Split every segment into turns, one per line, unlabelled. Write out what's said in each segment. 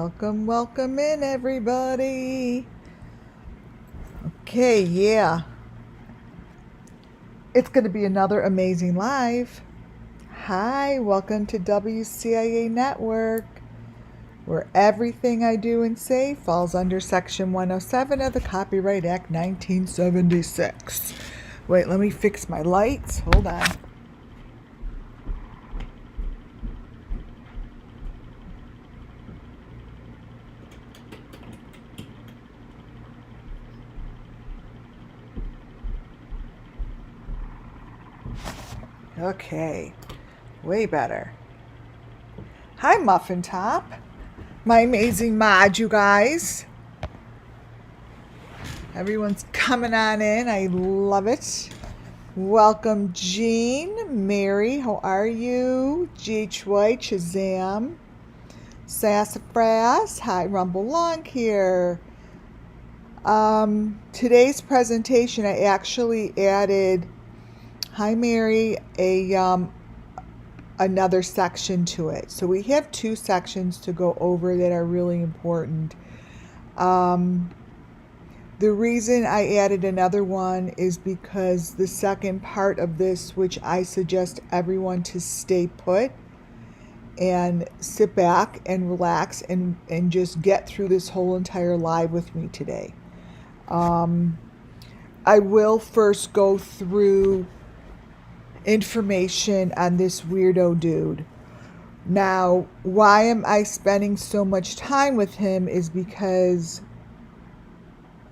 Welcome, welcome in, everybody. Okay, yeah. It's going to be another amazing live. Hi, welcome to WCIA Network, where everything I do and say falls under Section 107 of the Copyright Act 1976. Wait, let me fix my lights. Hold on. Okay, way better. Hi, Muffin Top, my amazing mod, you guys. Everyone's coming on in. I love it. Welcome, Jean, Mary, how are you? GH White, Shazam, Sassafras, hi, Rumble Long here. Today's presentation, I actually added, hi Mary, another section to it. So we have two sections to go over that are really important. The reason I added another one is because the second part of this, which I suggest everyone to stay put and sit back and relax and just get through this whole entire live with me today. I will first go through information on this weirdo dude. Now, why am I spending so much time with him is because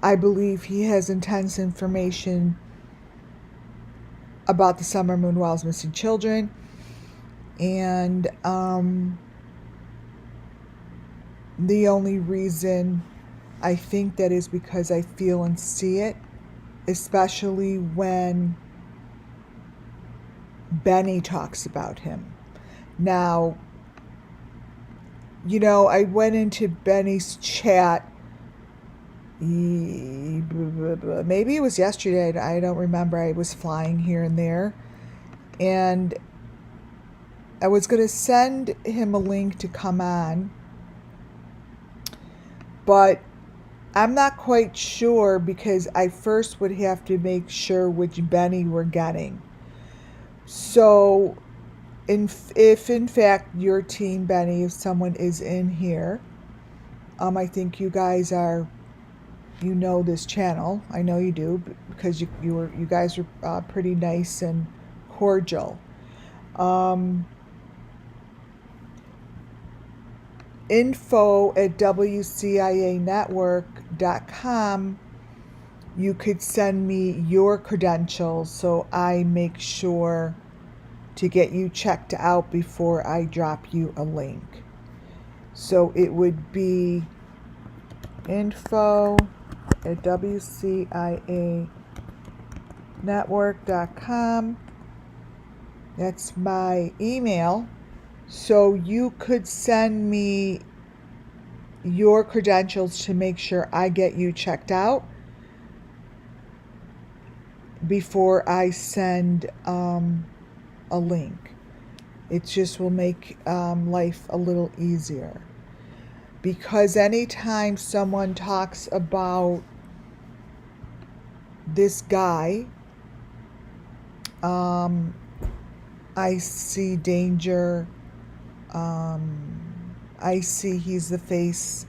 I believe he has intense information about the SUMMERWELLS missing children. And the only reason I think that is because I feel and see it, especially when Benny talks about him. Now, I went into Benny's chat. Maybe it was yesterday. I don't remember. I was flying here and there. And I was going to send him a link to come on. But I'm not quite sure because I first would have to make sure which Benny we're getting. So if in fact your team, Benny, if someone is in here, I think you guys are, this channel. I know you do because you guys are pretty nice and cordial. info@wcianetwork.com. You could send me your credentials so I make sure to get you checked out before I drop you a link. So it would be info@wcianetwork.com. That's my email. So you could send me your credentials to make sure I get you checked out before I send a link. It just will make life a little easier. Because anytime someone talks about this guy, I see danger. I see he's the face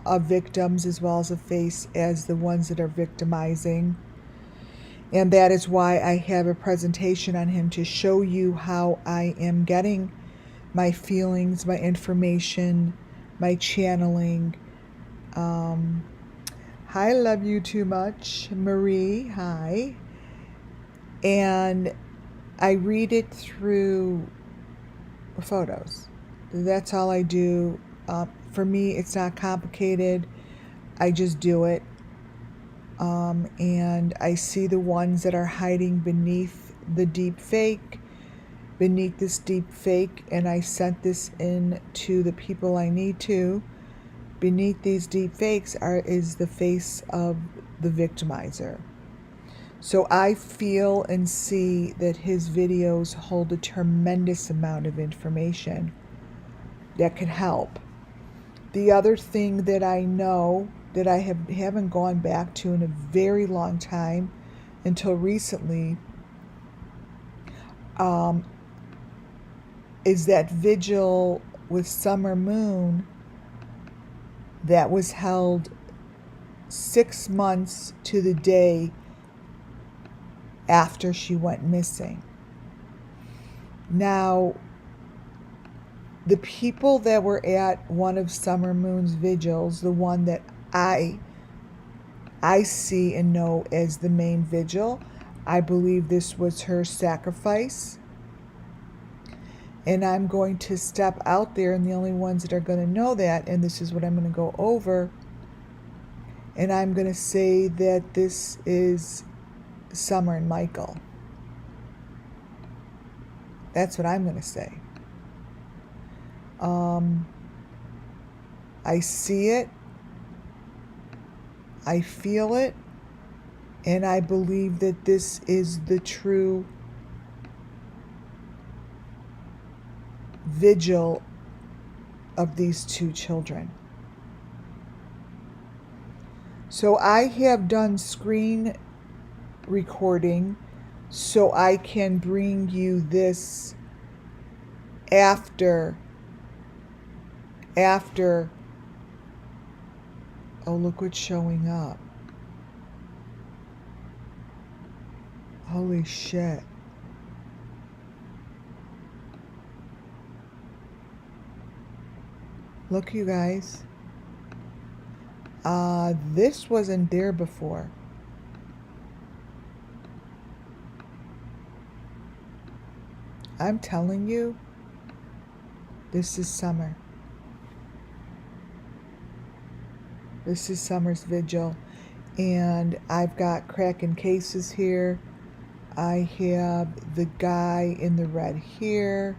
of victims as well as a face as the ones that are victimizing. And that is why I have a presentation on him to show you how I am getting my feelings, my information, my channeling. Hi, love you too much. Marie, hi. And I read it through photos. That's all I do. For me, it's not complicated. I just do it. And I see the ones that are hiding beneath the deep fake, beneath this deep fake, and I sent this in to the people I need to. Beneath these deep fakes is the face of the victimizer. So I feel and see that his videos hold a tremendous amount of information that can help. The other thing that I know that I haven't gone back to in a very long time until recently is that vigil with Summer Moon that was held 6 months to the day after she went missing. Now, the people that were at one of Summer Moon's vigils, the one that I see and know as the main vigil, I believe this was her sacrifice. And I'm going to step out there, and the only ones that are going to know that, and this is what I'm going to go over, and I'm going to say that this is Summer and Michael. That's what I'm going to say. I see it, I feel it, and I believe that this is the true vigil of these two children. So I have done screen recording so I can bring you this after oh, look what's showing up. Holy shit. Look, you guys. This wasn't there before. I'm telling you, this is Summer. This is Summer's vigil. And I've got cracking cases here. I have the guy in the red here.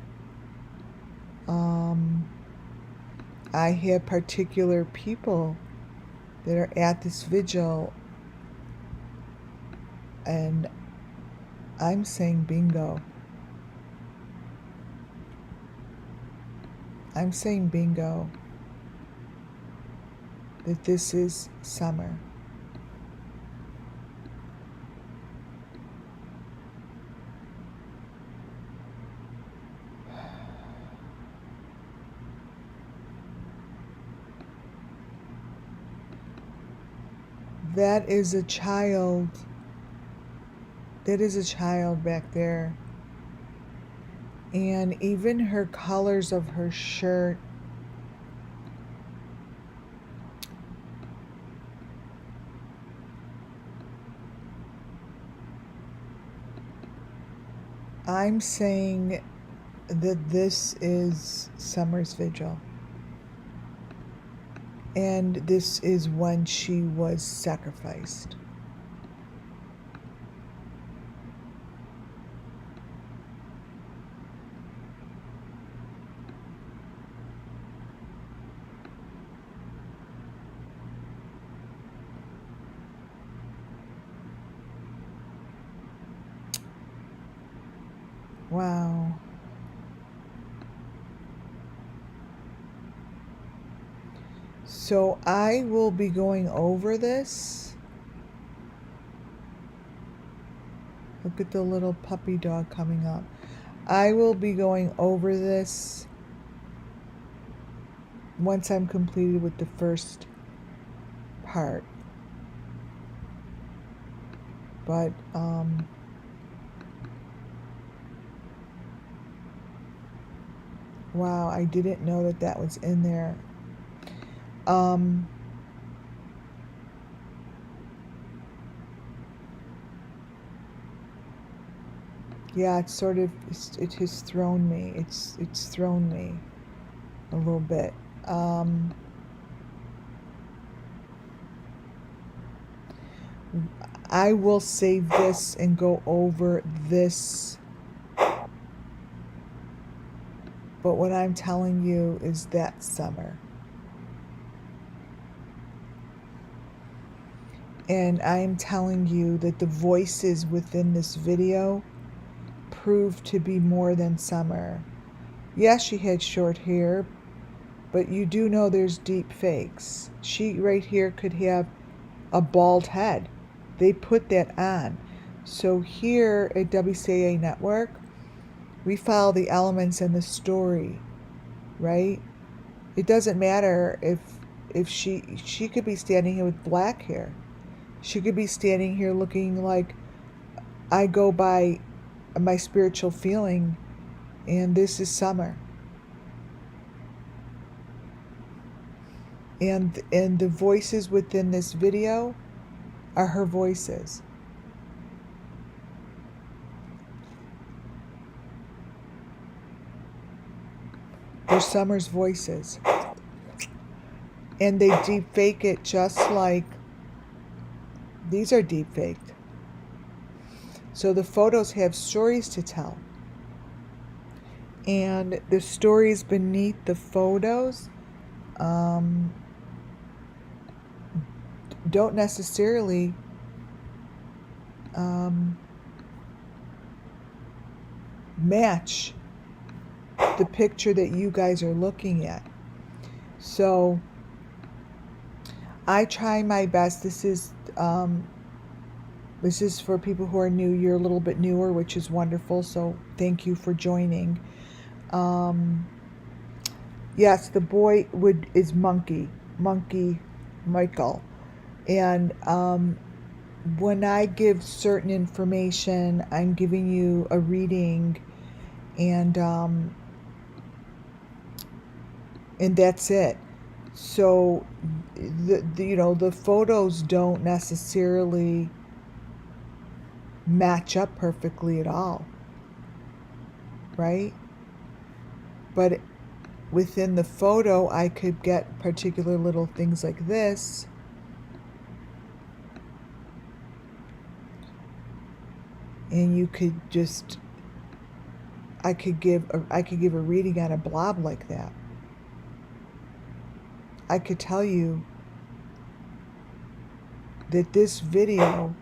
I have particular people that are at this vigil, and I'm saying bingo. I'm saying bingo that this is Summer. That is a child. That is a child back there. And even her colors of her shirt. I'm saying that this is Summer's vigil. And this is when she was sacrificed. Wow. So I will be going over this. Look at the little puppy dog coming up. I will be going over this once I'm completed with the first part. But wow, I didn't know that that was in there. Yeah, it's sort of, it has thrown me. It's thrown me a little bit. I will save this and go over this. But what I'm telling you is that Summer. And I am telling you that the voices within this video proved to be more than Summer. Yes, she had short hair, but you do know there's deep fakes. She right here could have a bald head. They put that on. So here at WCA Network, we follow the elements and the story, right? It doesn't matter if she could be standing here with black hair. She could be standing here looking like I go by my spiritual feeling, and this is Summer. And the voices within this video are her voices. They're Summer's voices. And they deep fake it just like these are deep faked. So the photos have stories to tell. And the stories beneath the photos don't necessarily match the picture that you guys are looking at. So I try my best. This is for people who are new. You're a little bit newer, which is wonderful. So thank you for joining. Yes, the boy is Monkey Michael. And when I give certain information, I'm giving you a reading, and that's it. So the photos don't necessarily match up perfectly at all, right? But within the photo, I could get particular little things like this. And you could just, I could give a reading on a blob like that. I could tell you that this video,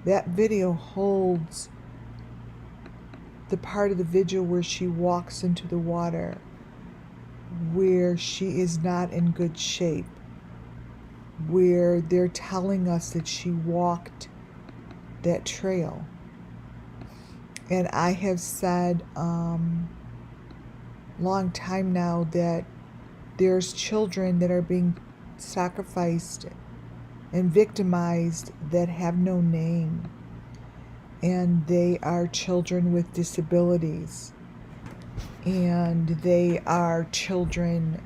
that video holds the part of the vigil where she walks into the water, where she is not in good shape, where they're telling us that she walked that trail. And I have said long time now that there's children that are being sacrificed and victimized that have no name, and they are children with disabilities, and they are children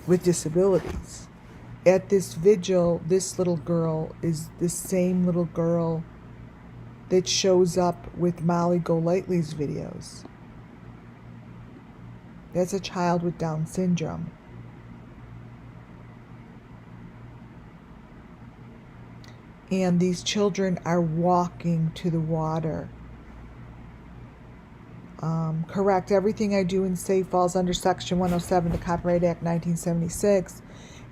with disabilities. At this vigil, this little girl is the same little girl that shows up with Molly Golightly's videos. That's a child with Down syndrome. And these children are walking to the water. Correct, everything I do and say falls under Section 107 of the Copyright Act 1976,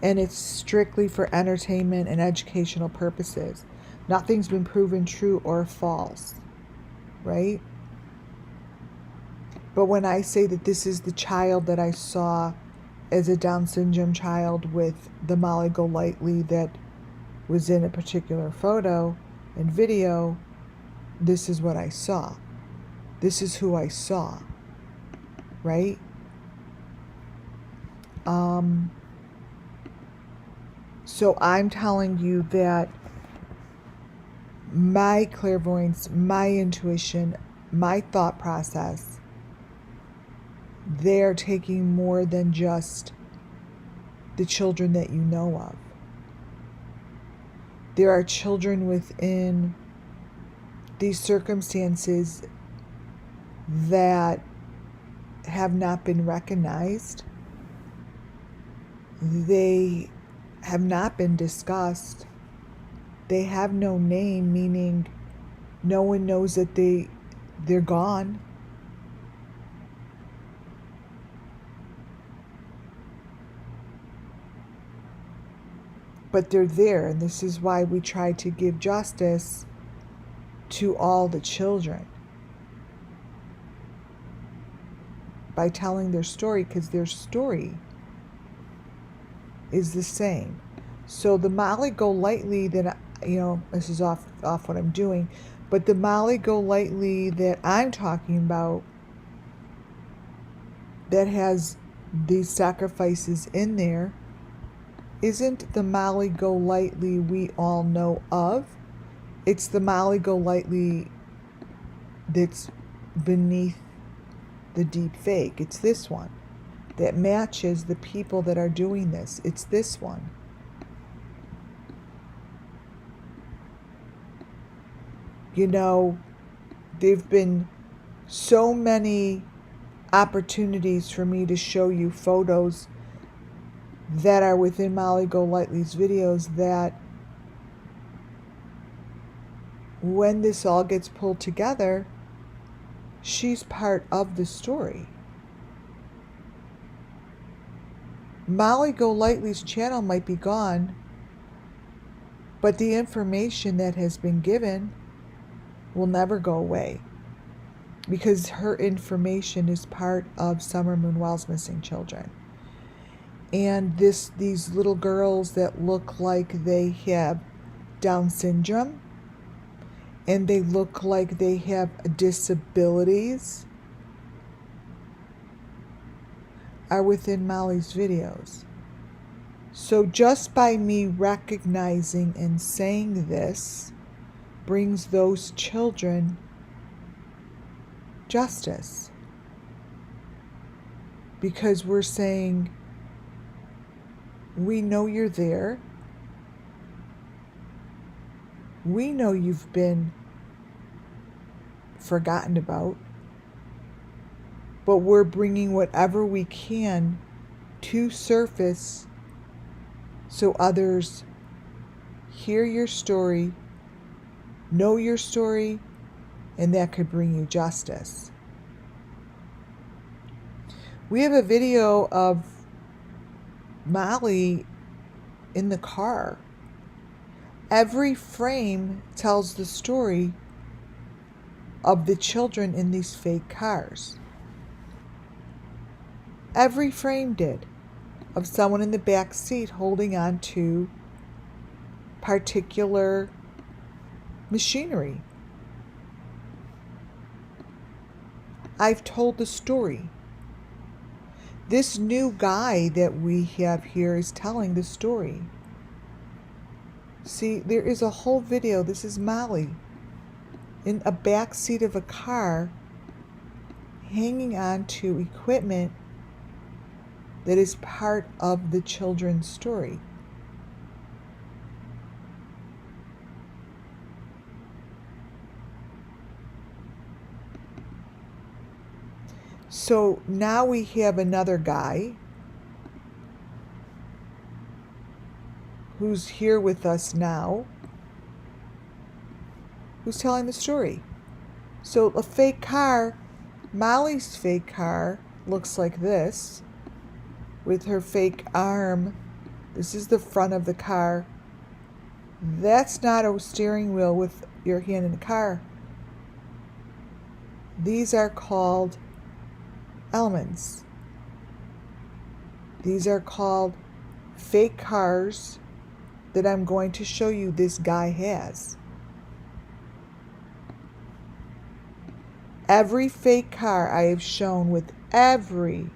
and it's strictly for entertainment and educational purposes. Nothing's been proven true or false, right? But when I say that this is the child that I saw as a Down syndrome child with the Molly Golightly that was in a particular photo and video, this is what I saw. This is who I saw, right? So I'm telling you that my clairvoyance, my intuition, my thought process, they're taking more than just the children that you know of. There are children within these circumstances that have not been recognized. They have not been discussed. They have no name, meaning no one knows that they're gone. But they're there, and this is why we try to give justice to all the children. by telling their story, because their story is the same. So the Molly Go Lightly that, this is off what I'm doing, but the Molly Go Lightly that I'm talking about that has these sacrifices in there isn't the Molly Go Lightly we all know of. It's the Molly Go Lightly that's beneath the deep fake. It's this one that matches the people that are doing this. It's this one. There've been so many opportunities for me to show you photos that are within Molly Go Lightly's videos that when this all gets pulled together, she's part of the story. Molly Go Lightly's channel might be gone, but the information that has been given will never go away, because her information is part of SUMMERWELLS Missing Children. And these little girls that look like they have Down syndrome, and they look like they have disabilities, are within Molly's videos. So just by me recognizing and saying this brings those children justice. Because we're saying, we know you're there. We know you've been forgotten about. But we're bringing whatever we can to surface so others hear your story, know your story, and that could bring you justice. We have a video of Molly in the car. Every frame tells the story of the children in these fake cars. Every frame did, of someone in the back seat holding on to particular machinery. I've told the story. This new guy that we have here is telling the story. See, there is a whole video. This is Molly in a back seat of a car hanging on to equipment that is part of the children's story. So now we have another guy who's here with us now, who's telling the story. So a fake car, Molly's fake car, looks like this, with her fake arm. This is the front of the car. That's not a steering wheel with your hand in the car. These are called elements. These are called fake cars that I'm going to show you this guy has. Every fake car I have shown with every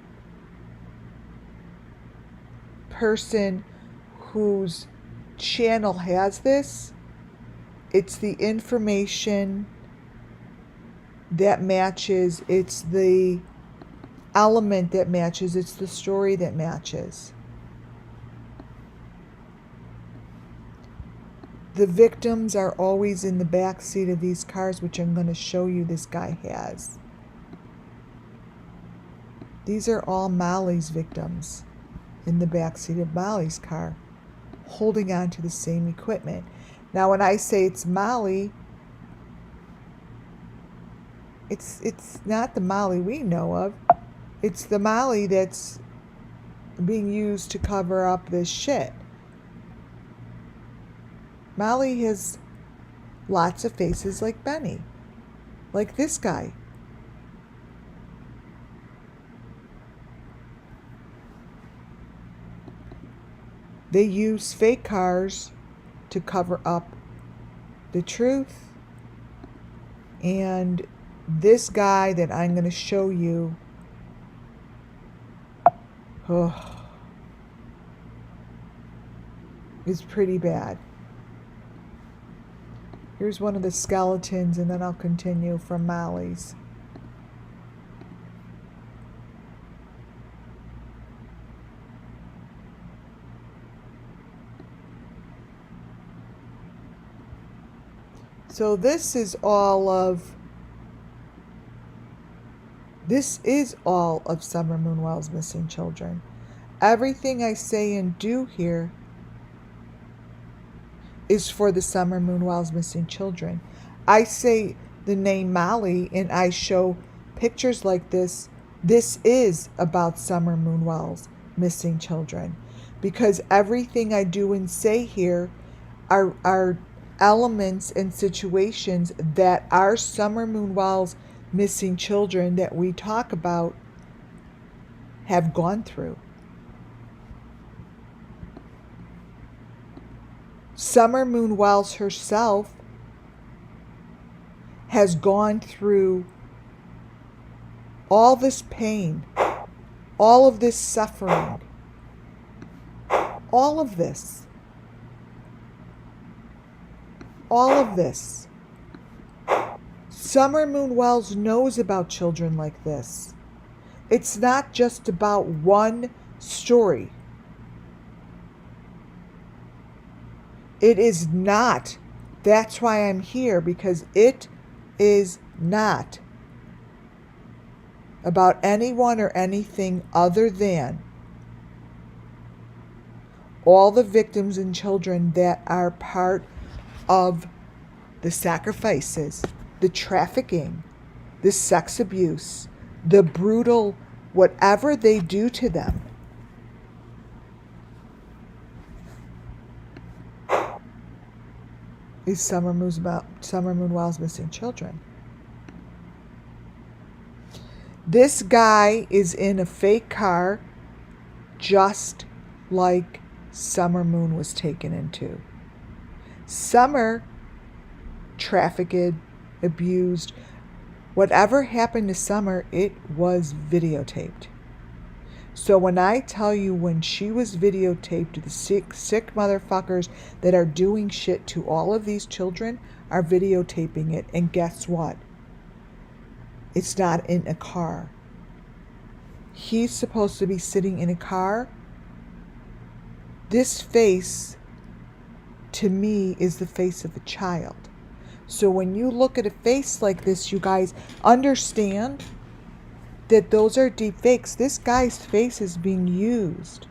person whose channel has this, it's the information that matches, it's the element that matches, it's the story that matches. The victims are always in the back seat of these cars, which I'm going to show you this guy has. These are all Molly's victims in the back seat of Molly's car, holding on to the same equipment. Now, when I say it's Molly, it's not the Molly we know of. It's the Molly that's being used to cover up this shit. Molly has lots of faces like Benny, like this guy. They use fake cars to cover up the truth. And this guy that I'm going to show you, is pretty bad. Here's one of the skeletons, and then I'll continue from Molly's. So this is all of SUMMERWELLS' missing children. Everything I say and do here is for the SUMMERWELLS' missing children. I say the name Molly and I show pictures like this. This is about SUMMERWELLS' missing children, because everything I do and say here are elements and situations that our SUMMERWELLS' missing children that we talk about have gone through. SUMMERWELLS herself has gone through all this pain, all of this suffering, all of this. SUMMERWELLS knows about children like this. It's not just about one story. It is not. That's why I'm here, because it is not about anyone or anything other than all the victims and children that are part of the sacrifices, the trafficking, the sex abuse, the brutal whatever they do to them. Is SUMMERWELLS' missing children. This guy is in a fake car, just like Summer Moon was taken into. Summer trafficked, abused. Whatever happened to Summer, it was videotaped. So when I tell you when she was videotaped, the sick motherfuckers that are doing shit to all of these children are videotaping it. And guess what? It's not in a car. He's supposed to be sitting in a car. This face, to me, is the face of a child. So when you look at a face like this, you guys understand that those are deep fakes. This guy's face is being used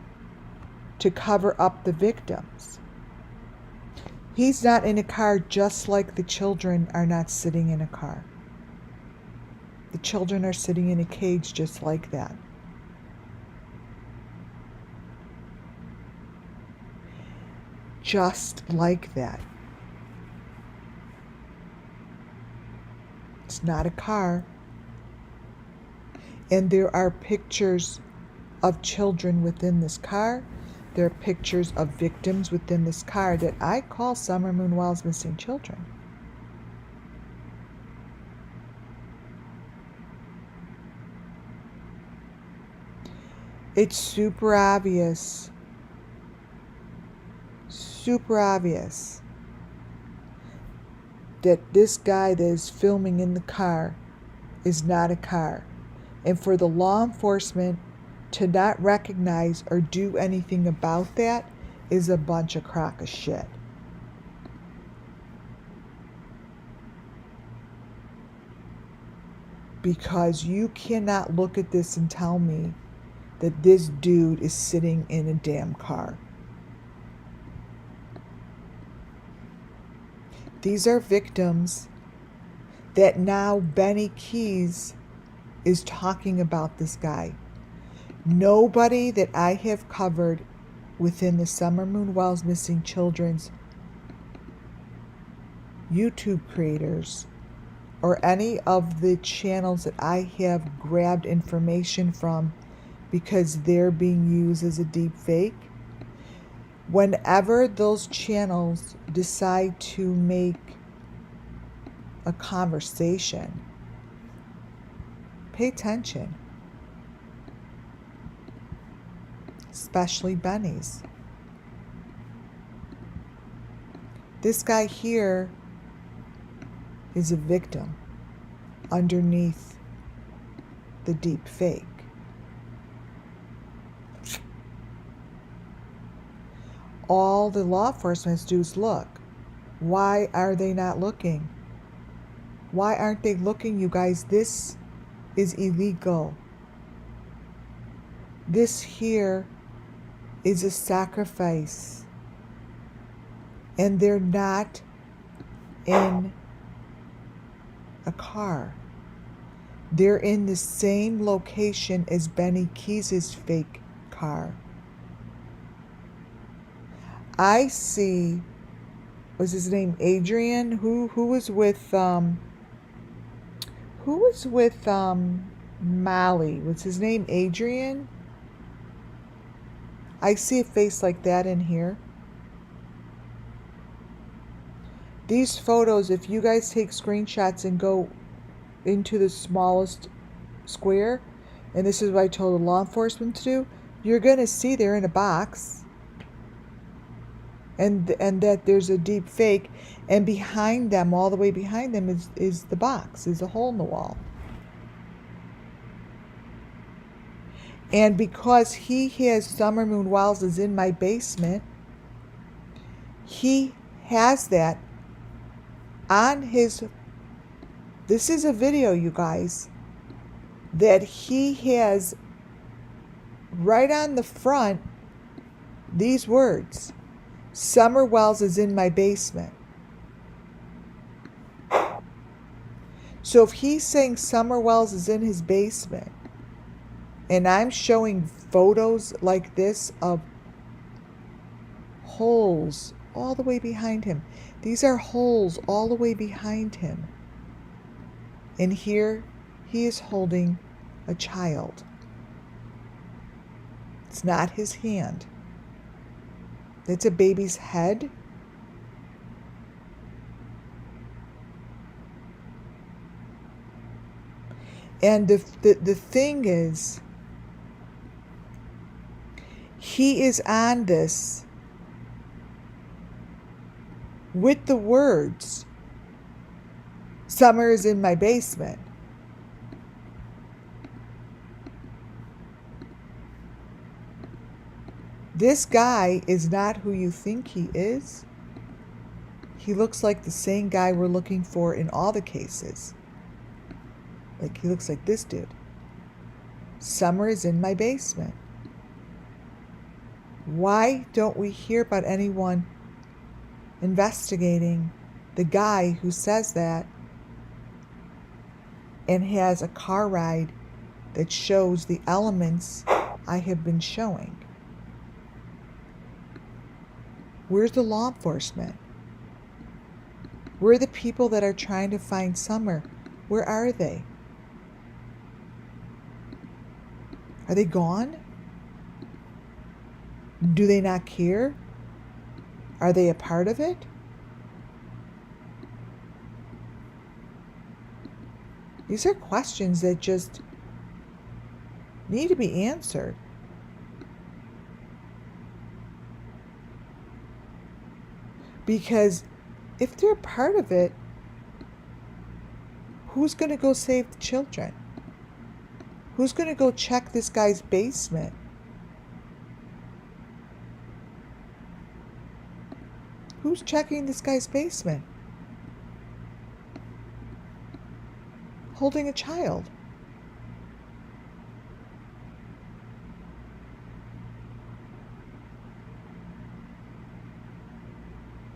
to cover up the victims. He's not in a car, just like the children are not sitting in a car. The children are sitting in a cage just like that. Just like that. It's not a car. And there are pictures of children within this car. There are pictures of victims within this car that I call SUMMERWELLS' missing children. It's super obvious that this guy that is filming in the car is not a car. And for the law enforcement to not recognize or do anything about that is a bunch of crock of shit. Because you cannot look at this and tell me that this dude is sitting in a damn car. These are victims that now Benny Keys is talking about this guy. Nobody that I have covered within the SUMMERWELLS' missing children's YouTube creators or any of the channels that I have grabbed information from because they're being used as a deep fake. Whenever those channels decide to make a conversation, pay attention, especially Benny's. This guy here is a victim underneath the deep fake. All the law enforcement do is look. Why are they not looking? Why aren't they looking, you guys? This is illegal. This here is a sacrifice. And they're not in a car. They're in the same location as Benny Keys' fake car. I see, was his name Adrian? Who was with Molly? Was his name Adrian? I see a face like that in here. These photos, if you guys take screenshots and go into the smallest square, and this is what I told the law enforcement to do, you're going to see they're in a box. And that there's a deep fake, and behind them, all the way behind them, is the box, is a hole in the wall. And because he has SUMMERWELLS is in my basement, he has that on his, this is a video, you guys, that he has right on the front these words: SUMMERWELLS is in my basement. So if he's saying SUMMERWELLS is in his basement, and I'm showing photos like this of holes all the way behind him. These are holes all the way behind him. And here he is holding a child. It's not his hand. It's a baby's head. And the thing is, he is on this with the words, "Summer is in my basement." This guy is not who you think he is. He looks like the same guy we're looking for in all the cases. Like, he looks like this dude. Summer is in my basement. Why don't we hear about anyone investigating the guy who says that and has a car ride that shows the elements I have been showing? Where's the law enforcement? Where are the people that are trying to find Summer? Where are they? Are they gone? Do they not care? Are they a part of it? These are questions that just need to be answered. Because if they're a part of it, who's going to go save the children? Who's going to go check this guy's basement? Who's checking this guy's basement? Holding a child.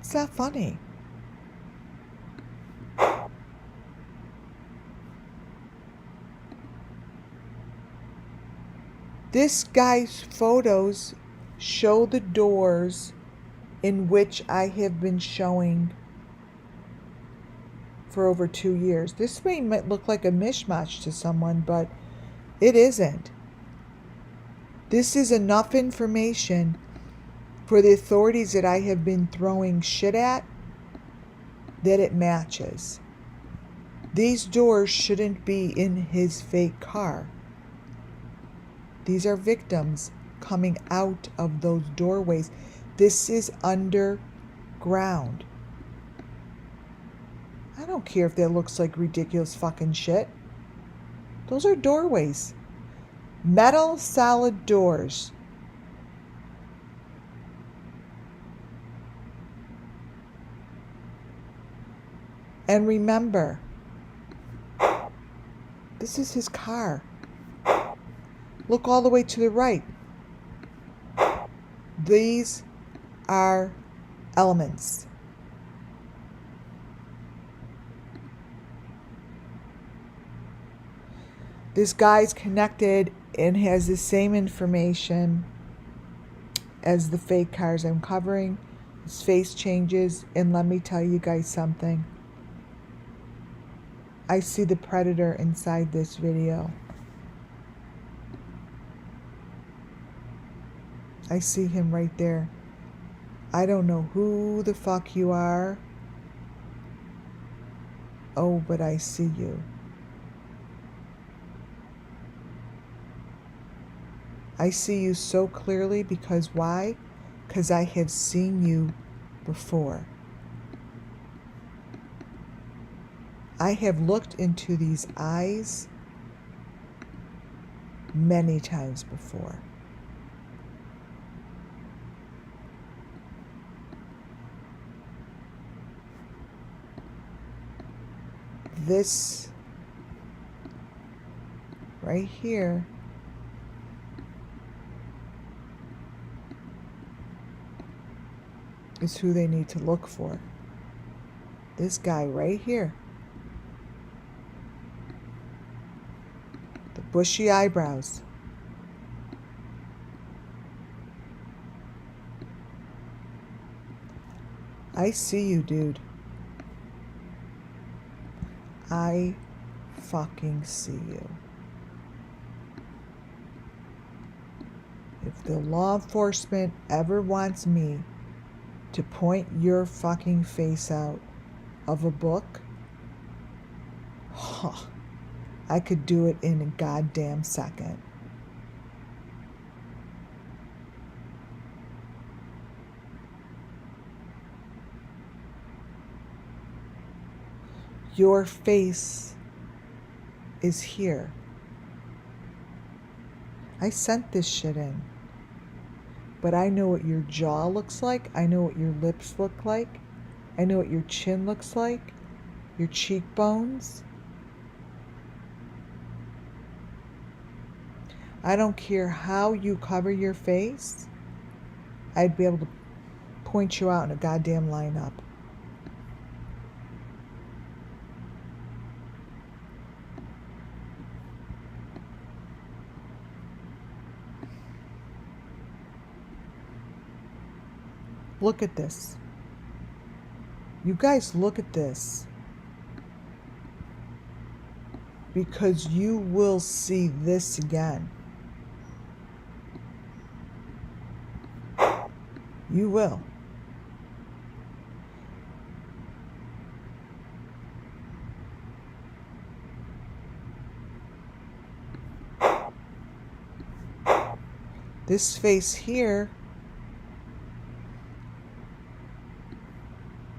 It's not funny. This guy's photos show the doors in which I have been showing for over 2 years. This might look like a mishmash to someone, but it isn't. This is enough information for the authorities that I have been throwing shit at, that it matches. These doors shouldn't be in his fake car. These are victims coming out of those doorways. This is underground. I don't care if that looks like ridiculous fucking shit. Those are doorways. Metal solid doors. And remember, this is his car. Look all the way to the right. These are elements. This guy's connected and has the same information as the fake cars I'm covering. His face changes, and let me tell you guys something. I see the predator inside this video. I see him right there. I don't know who the fuck you are. Oh, but I see you. I see you so clearly because why? Because I have seen you before. I have looked into these eyes many times before. This right here is who they need to look for. This guy right here. The bushy eyebrows. I see you, dude. I fucking see you. If the law enforcement ever wants me to point your fucking face out of a book, I could do it in a goddamn second. Your face is here. I sent this shit in. But I know what your jaw looks like. I know what your lips look like. I know what your chin looks like. Your cheekbones. I don't care how you cover your face. I'd be able to point you out in a goddamn lineup. Look at this. You guys look at this. Because you will see this again. You will. This face here,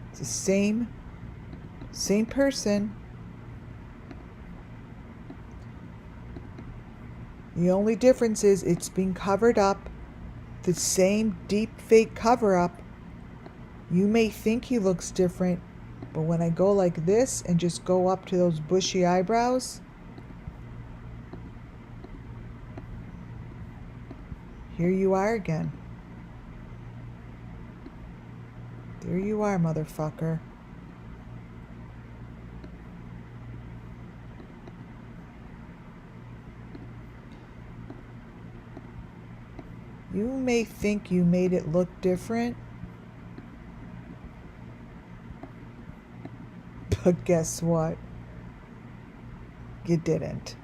it's the same person. The only difference is it's being covered up. The same deep fake cover up. You may think he looks different, but when I go like this and just go up to those bushy eyebrows, here you are again. There you are, motherfucker. You may think you made it look different, but guess what? You didn't.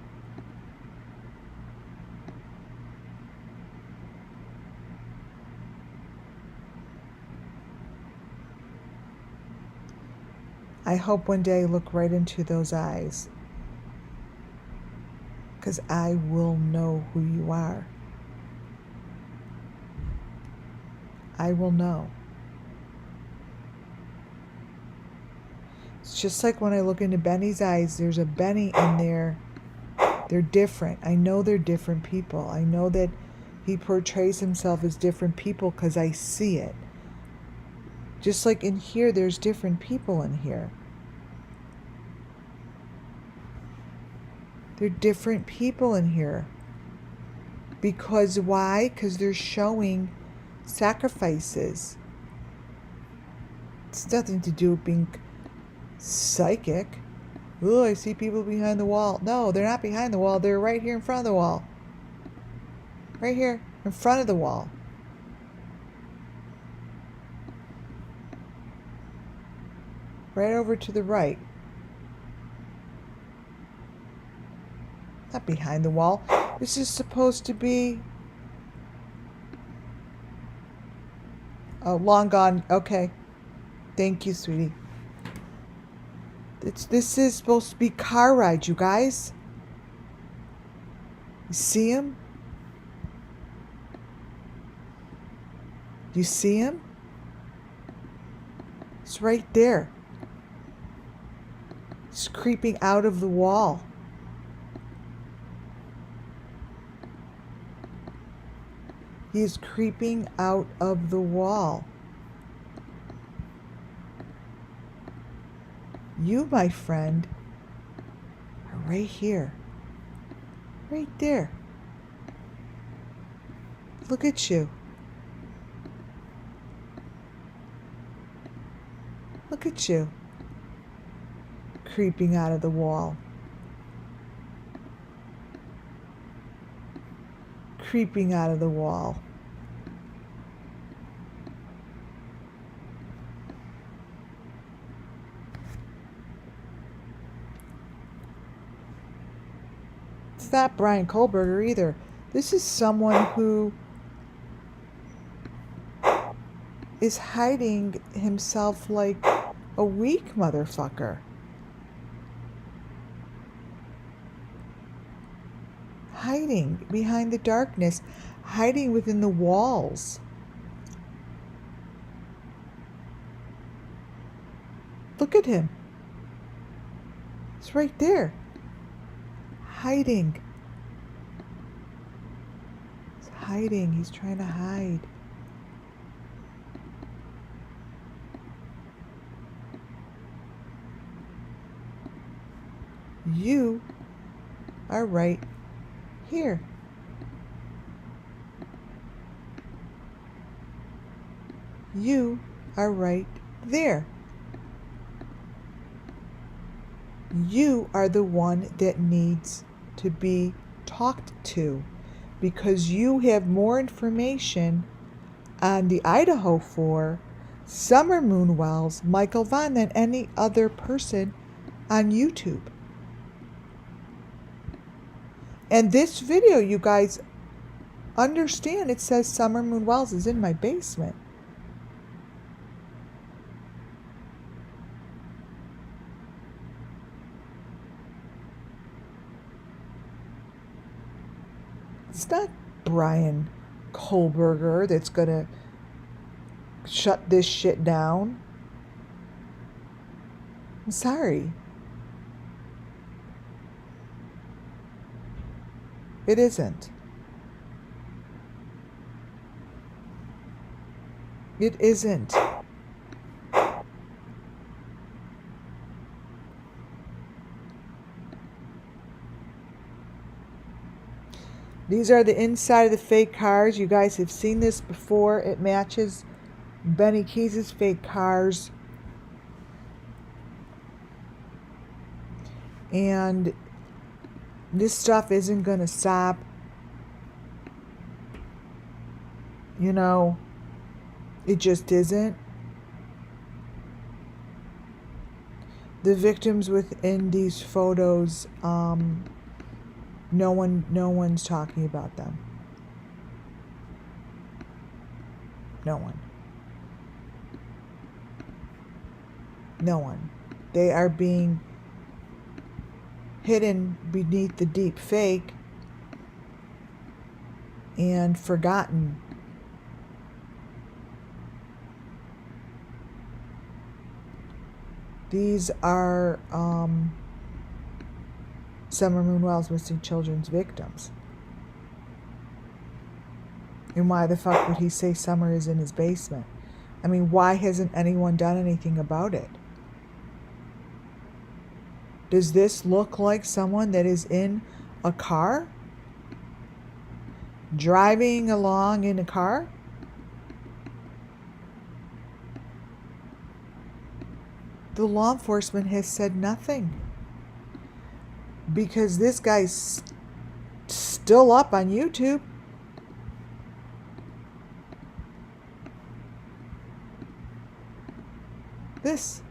I hope one day I look right into those eyes, because I will know who you are. I will know. It's just like when I look into Benny's eyes, there's a Benny in there. They're different. I know they're different people. I know that he portrays himself as different people because I see it. Just like in here, there's different people in here. They're different people in here. Because why? Because they're showing sacrifices. It's nothing to do with being psychic. Oh, I see people behind the wall. No, they're not behind the wall. They're right here in front of the wall. Right here in front of the wall. Right over to the right. Not behind the wall. This is supposed to be... Oh, long gone. Okay. Thank you, sweetie. This is supposed to be car ride, you guys. You see him? You see him? It's right there. It's creeping out of the wall. He is creeping out of the wall. You, my friend, are right here. Right there. Look at you. Look at you. Creeping out of the wall. Creeping out of the wall. It's not Brian Kohlberger either. This is someone who is hiding himself like a weak motherfucker. Hiding behind the darkness, hiding within the walls. Look at him. It's right there. Hiding. He's hiding. He's trying to hide. You are right here. You are right there. You are the one that needs to be talked to, because you have more information on the Idaho 4, Summer Moon Wells, Michael Vaughn than any other person on YouTube. And this video, you guys understand, it says Summer Moon Wells is in my basement. It's not Brian Kohlberger that's gonna shut this shit down. I'm sorry. It isn't. It isn't. These are the inside of the fake cars. You guys have seen this before. It matches Benny Keys' fake cars. And this stuff isn't going to stop. You know, it just isn't. The victims within these photos, no one's talking about them. No one. No one. They are being hidden beneath the deep fake and forgotten. These are SUMMERWELLS missing children's victims. And why the fuck would he say Summer is in his basement? I mean, why hasn't anyone done anything about it? Does this look like someone that is in a car? Driving along in a car? The law enforcement has said nothing. Because this guy's still up on YouTube. This.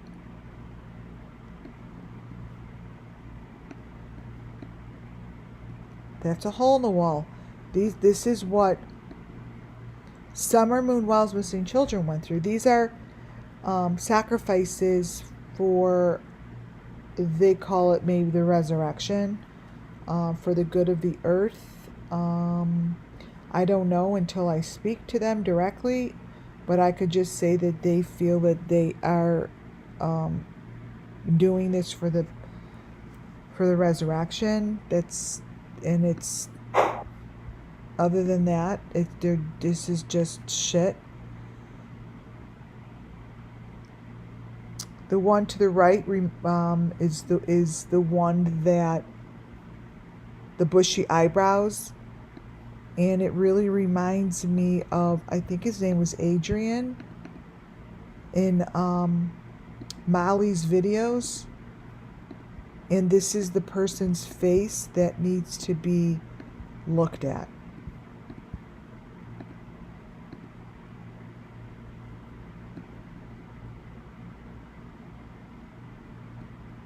That's a hole in the wall. This is what SUMMERWELLS missing children went through. These are sacrifices for, they call it maybe the resurrection, for the good of the earth. I don't know until I speak to them directly, but I could just say that they feel that they are doing this for the resurrection. And it's, other than that, this is just shit. The one to the right is the one that the bushy eyebrows, and it really reminds me of, I think his name was Adrian in Molly's videos. And this is the person's face that needs to be looked at.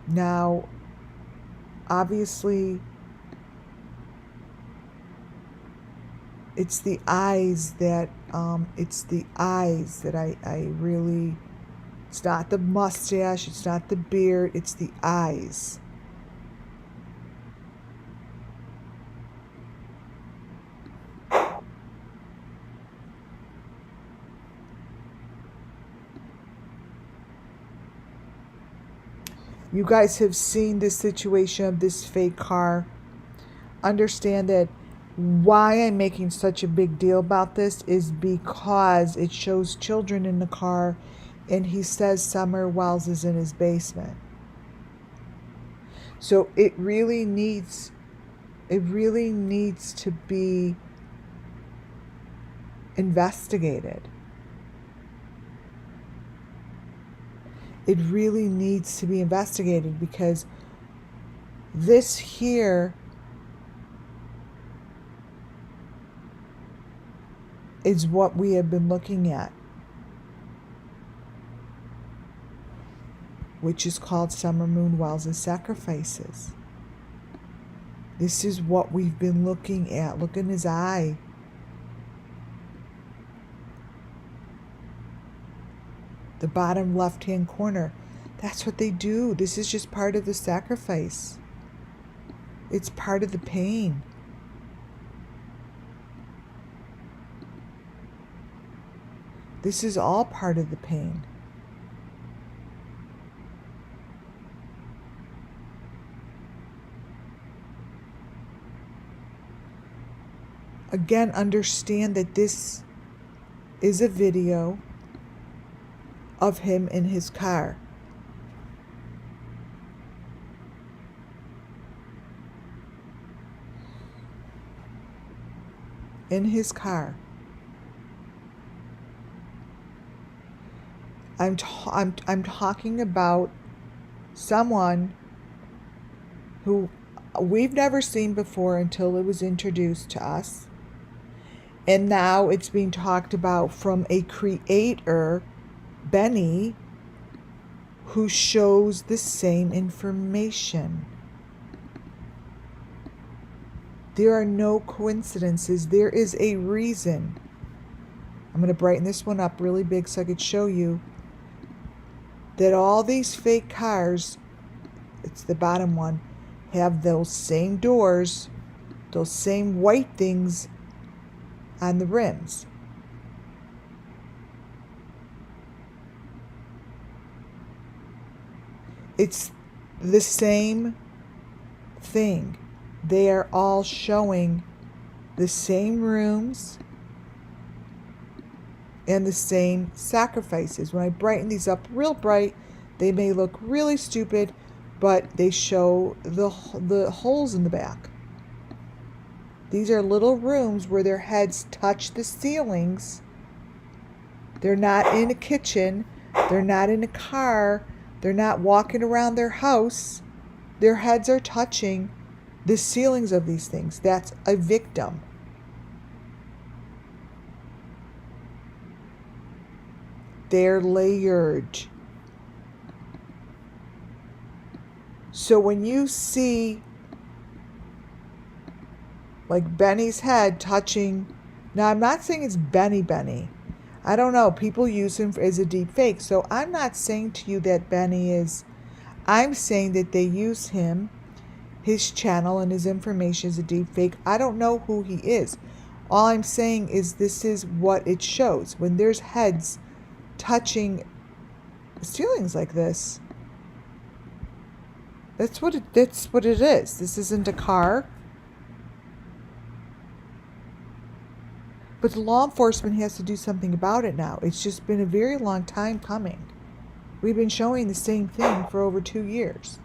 Now, obviously, it's the eyes that I really, it's not the mustache, it's not the beard, it's the eyes. You guys have seen this situation of this fake car. Understand that why I'm making such a big deal about this is because it shows children in the car, and he says SUMMERWELLS is in his basement. So it really needs to be investigated. It really needs to be investigated, because this here is what we have been looking at, which is called SUMMERWELLS' sacrifices. This is what we've been looking at. Look in his eye. The bottom left-hand corner. That's what they do. This is just part of the sacrifice. It's part of the pain. This is all part of the pain. Again, understand that this is a video of him in his car. In his car. I'm talking about someone who we've never seen before until it was introduced to us. And now it's being talked about from a creator, Benny, who shows the same information. There are no coincidences. There is a reason. I'm going to brighten this one up really big so I could show you. that all these fake cars, it's the bottom one, have those same doors, those same white things on the rims. It's the same thing. They are all showing the same rooms and the same sacrifices. When I brighten these up real bright, they may look really stupid, but they show the holes in the back. These are little rooms where their heads touch the ceilings. They're not in a kitchen. They're not in a car. They're not walking around their house. Their heads are touching the ceilings of these things. That's a victim. They're layered. So when you see like Benny's head touching, now I'm not saying it's Benny. I don't know. People use him as a deep fake. So I'm not saying to you that Benny is, I'm saying that they use him, his channel and his information as a deep fake. I don't know who he is. All I'm saying is this is what it shows. When there's heads touching ceilings like this, that's what it is. This isn't a car. But the law enforcement has to do something about it now. It's just been a very long time coming. We've been showing the same thing for over 2 years.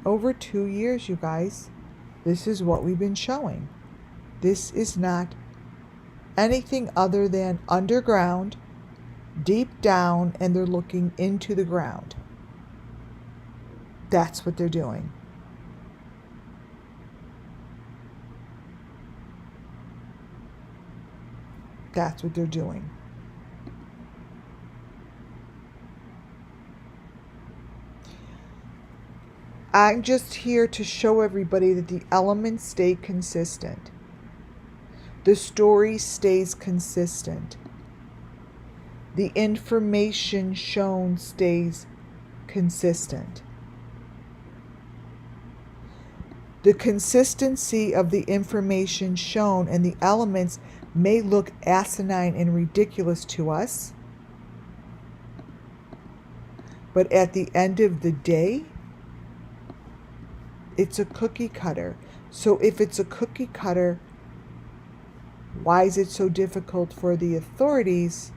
Over 2 years, you guys. This is what we've been showing. This is not anything other than underground, deep down, and they're looking into the ground. That's what they're doing. That's what they're doing. I'm just here to show everybody that the elements stay consistent. The story stays consistent. The information shown stays consistent. The consistency of the information shown and the elements may look asinine and ridiculous to us, but at the end of the day, it's a cookie cutter. So if it's a cookie cutter, why is it so difficult for the authorities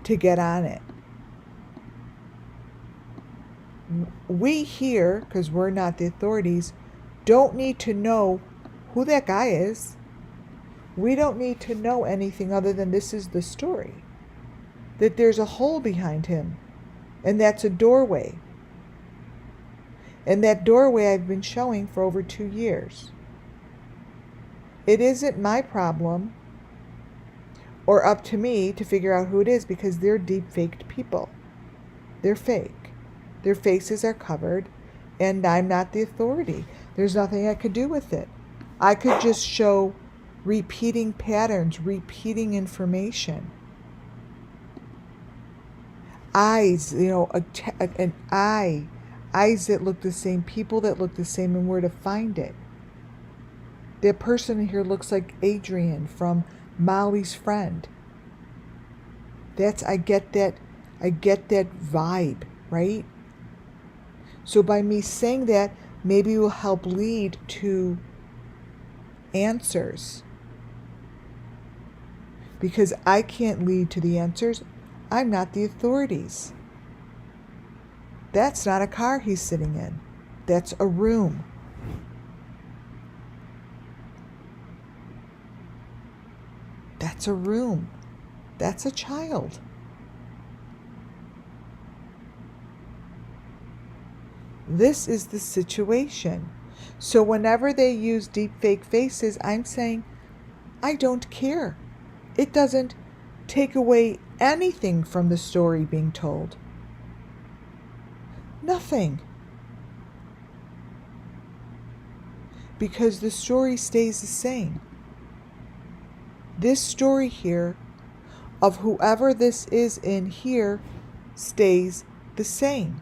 to get on it? We here, because we're not the authorities, don't need to know who that guy is. We don't need to know anything other than this is the story. That there's a hole behind him, and that's a doorway. And that doorway I've been showing for over 2 years. It isn't my problem or up to me to figure out who it is, because they're deep faked people. They're fake. Their faces are covered, and I'm not the authority. There's nothing I could do with it. I could just show repeating patterns, repeating information. Eyes, an eye. Eyes that look the same, people that look the same, and where to find it. That person here looks like Adrian from Molly's Friend. I get that vibe, right? So by me saying that, maybe it will help lead to answers. Because I can't lead to the answers. I'm not the authorities. That's not a car he's sitting in. That's a room. That's a room. That's a child. This is the situation. So whenever they use deep fake faces, I'm saying, I don't care. It doesn't take away anything from the story being told. Nothing. Because the story stays the same. This story here of whoever this is in here stays the same.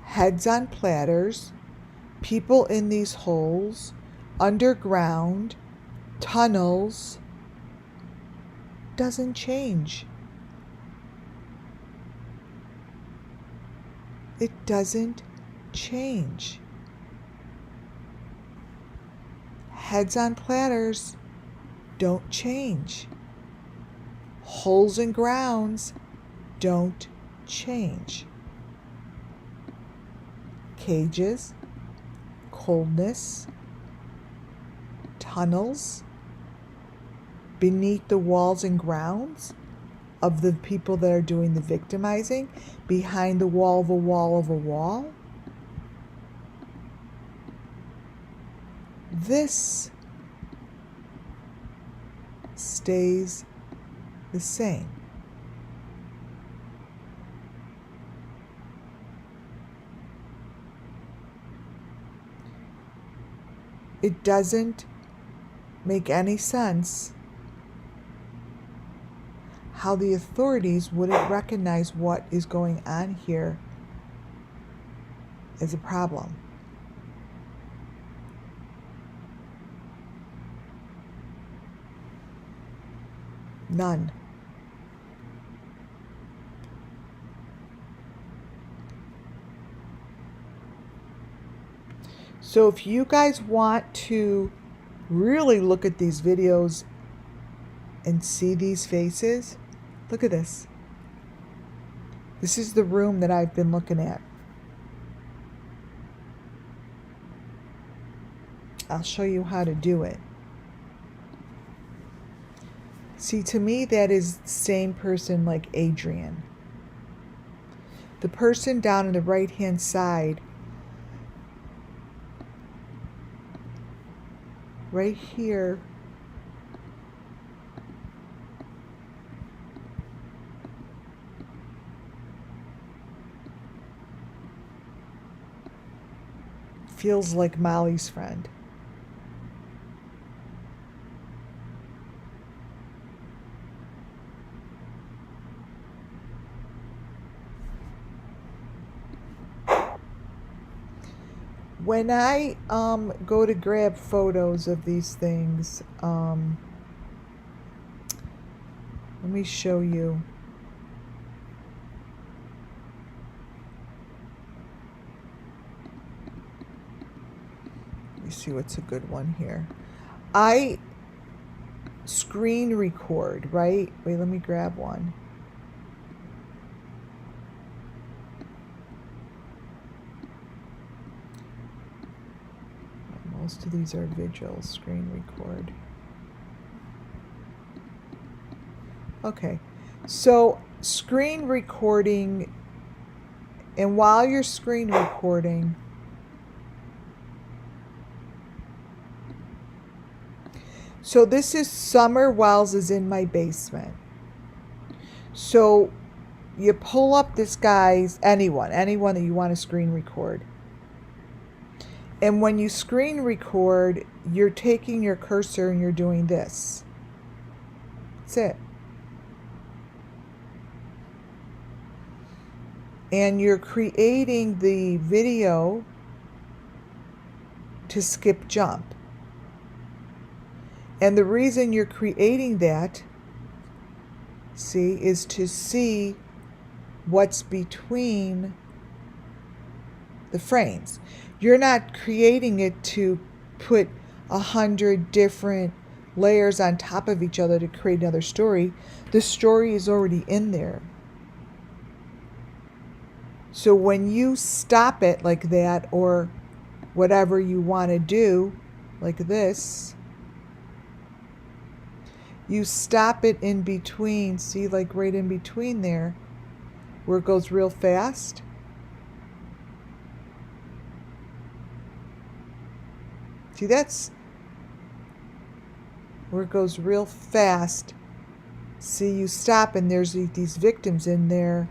Heads on platters, people in these holes, underground, tunnels, doesn't change. It doesn't change. Heads on platters don't change. Holes and grounds don't change. Cages, coldness, tunnels, beneath the walls and grounds of the people that are doing the victimizing, behind the wall of a wall of a wall. This stays the same. It doesn't make any sense how the authorities wouldn't recognize what is going on here as a problem. None. So if you guys want to really look at these videos and see these faces, look at this. This is the room that I've been looking at. I'll show you how to do it. See, to me, that is the same person like Adrian. The person down on the right-hand side, right here, feels like Molly's friend. When I go to grab photos of these things, let me show you. Let me see what's a good one here. I screen record, right? Wait, let me grab one. Most of these are Vigil, screen record. Okay, so screen recording, and while you're screen recording, so this is SUMMERWELLS is in my basement. So you pull up this guy's, anyone that you want to screen record. And when you screen record, you're taking your cursor and you're doing this. That's it. And you're creating the video to skip jump. And the reason you're creating that, see, is to see what's between the frames. You're not creating it to put 100 different layers on top of each other to create another story. The story is already in there. So when you stop it like that, or whatever you want to do, like this, you stop it in between, see, like right in between there, where it goes real fast. See, that's where it goes real fast. See, you stop and there's these victims in there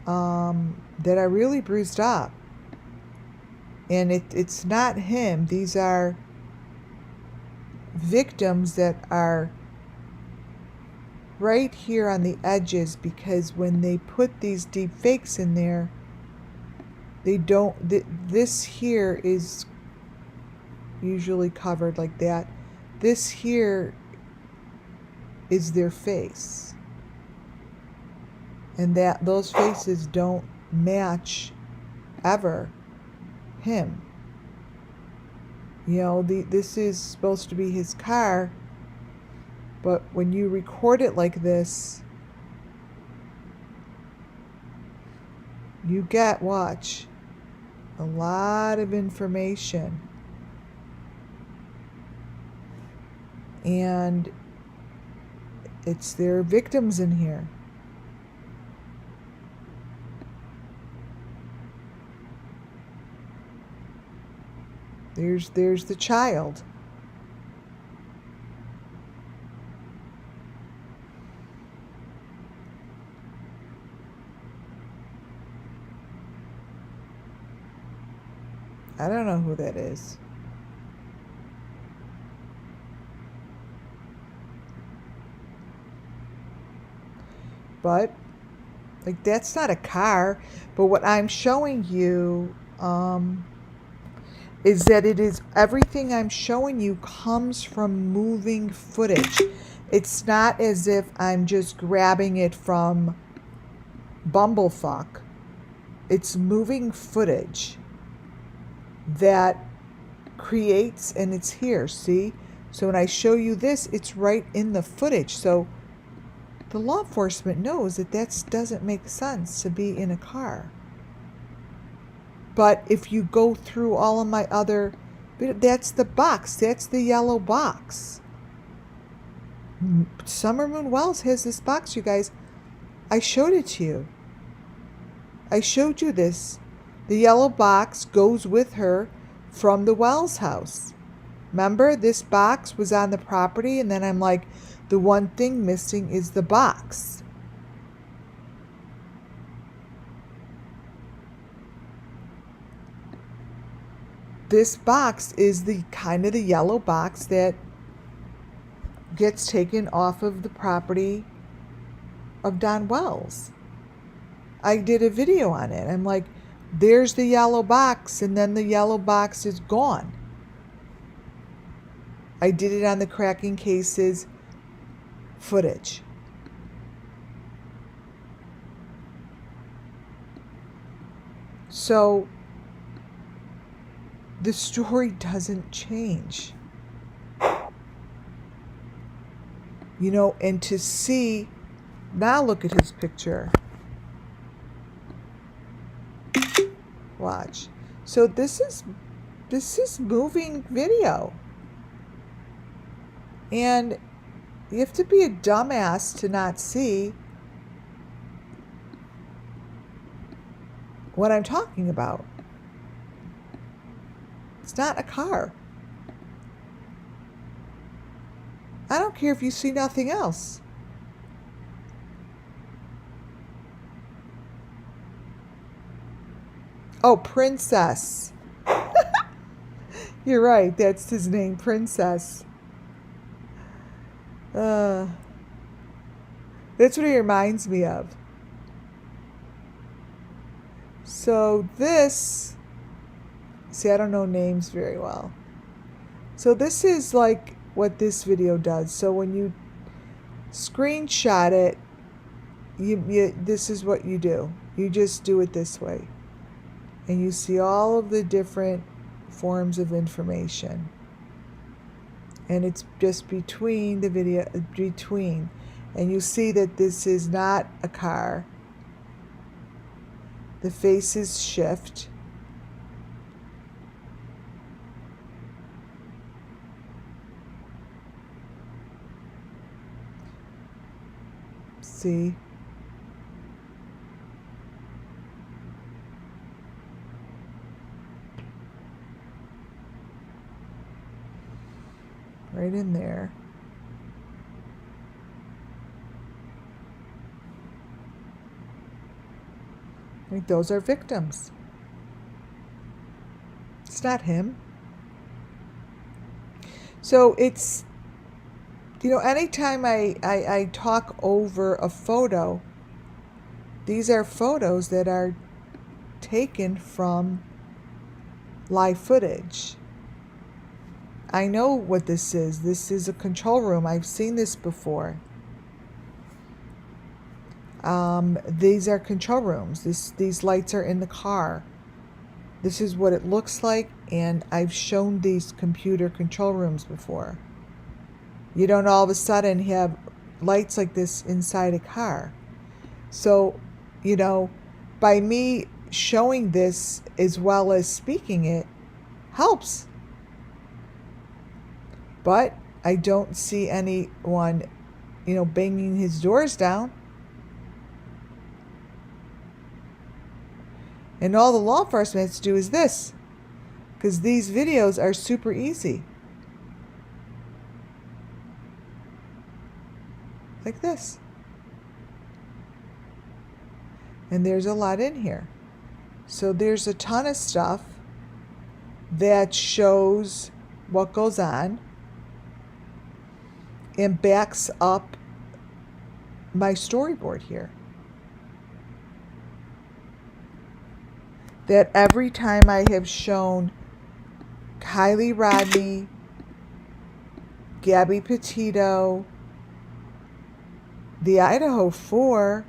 that are really bruised up. And it's not him. These are victims that are right here on the edges, because when they put these deep fakes in there, they don't, this here is usually covered like that. This here is their face. And that those faces don't match ever him. You know, this is supposed to be his car, but when you record it like this, you get, watch, a lot of information. And it's their victims in here. There's the child. I don't know who that is. But, like, that's not a car. But what I'm showing you is that it is, everything I'm showing you comes from moving footage. It's not as if I'm just grabbing it from Bumblefuck. It's moving footage that creates, and it's here, see? So when I show you this, it's right in the footage. So the law enforcement knows that that doesn't make sense to be in a car. But if you go through all of my other, that's the box. That's the yellow box. SUMMERWELLS has this box, you guys. I showed it to you. I showed you this. The yellow box goes with her from the Wells house. Remember, this box was on the property, and then I'm like, the one thing missing is the box. This box is the kind of the yellow box that gets taken off of the property of Don Wells. I did a video on it. I'm like, there's the yellow box, and then the yellow box is gone. I did it on the cracking cases footage. So the story doesn't change. You know, and to see, now look at his picture. Watch. So this is moving video. And you have to be a dumbass to not see what I'm talking about. It's not a car. I don't care if you see nothing else. Oh, Princess. You're right. That's his name, Princess. That's what he reminds me of. So this, see, I don't know names very well. So this is like what this video does. So when you screenshot it, this is what you do. You just do it this way. And you see all of the different forms of information. And it's just between the video, between. And you see that this is not a car. The faces shift. See? Right in there. Like those are victims. That's not him. So it's, anytime I talk over a photo, these are photos that are taken from live footage. I know what this is. This is a control room. I've seen this before. These are control rooms. These lights are in the car. This is what it looks like, and I've shown these computer control rooms before. You don't all of a sudden have lights like this inside a car. So, by me showing this as well as speaking it helps. But I don't see anyone, banging his doors down. And all the law enforcement has to do is this, because these videos are super easy. Like this. And there's a lot in here. So there's a ton of stuff that shows what goes on and backs up my storyboard here. That every time I have shown Kylie Rodney, Gabby Petito, the Idaho 4,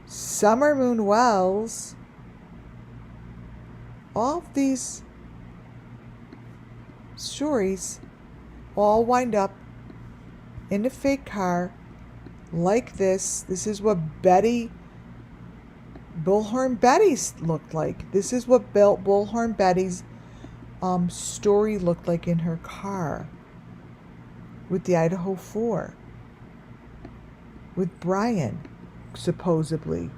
SUMMERWELLS, all of these stories all wind up in a fake car like this. This is what Bullhorn Betty's looked like. This is what Bullhorn Betty's story looked like in her car with the Idaho 4. With Brian, supposedly.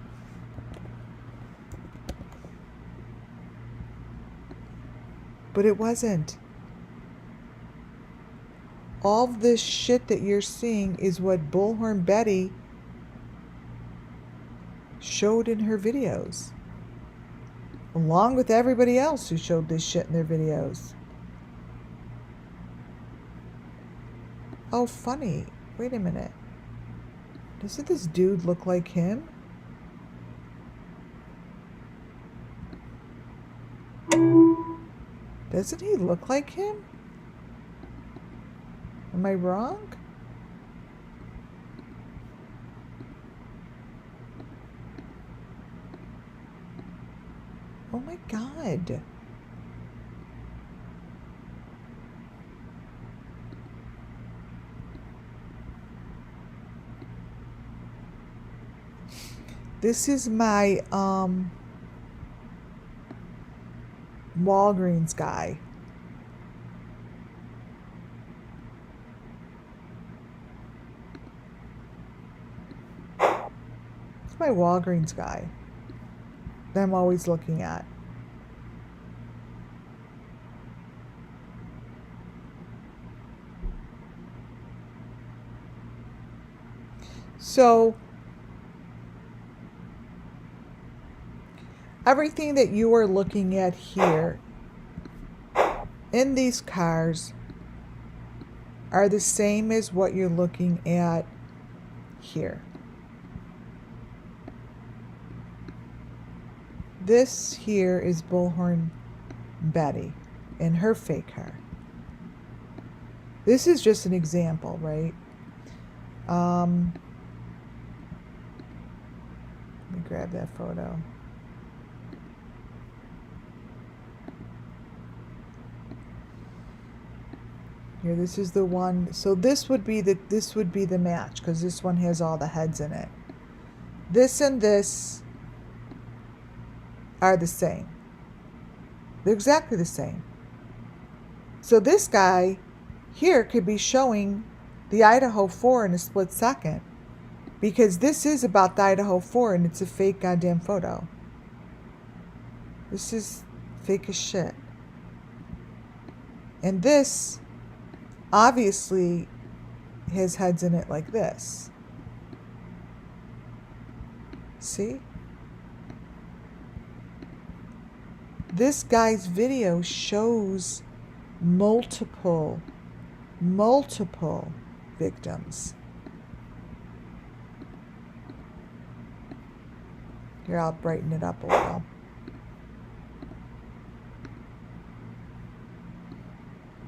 But it wasn't. All this shit that you're seeing is what Bullhorn Betty showed in her videos, along with everybody else who showed this shit in their videos. Oh, funny. Wait a minute. Doesn't this dude look like him? Doesn't he look like him? Am I wrong? Oh my God. This is my Walgreens guy. It's my Walgreens guy that I'm always looking at. So everything that you are looking at here in these cars are the same as what you're looking at here. This here is Bullhorn Betty in her fake car. This is just an example, right? Let me grab that photo. Here, this is the one. So this would be the match, because this one has all the heads in it. This and this are the same. They're exactly the same. So this guy here could be showing the Idaho 4 in a split second, because this is about the Idaho 4 and it's a fake goddamn photo. This is fake as shit. And this obviously has heads in it like this. See? This guy's video shows multiple victims. Here, I'll brighten it up a little.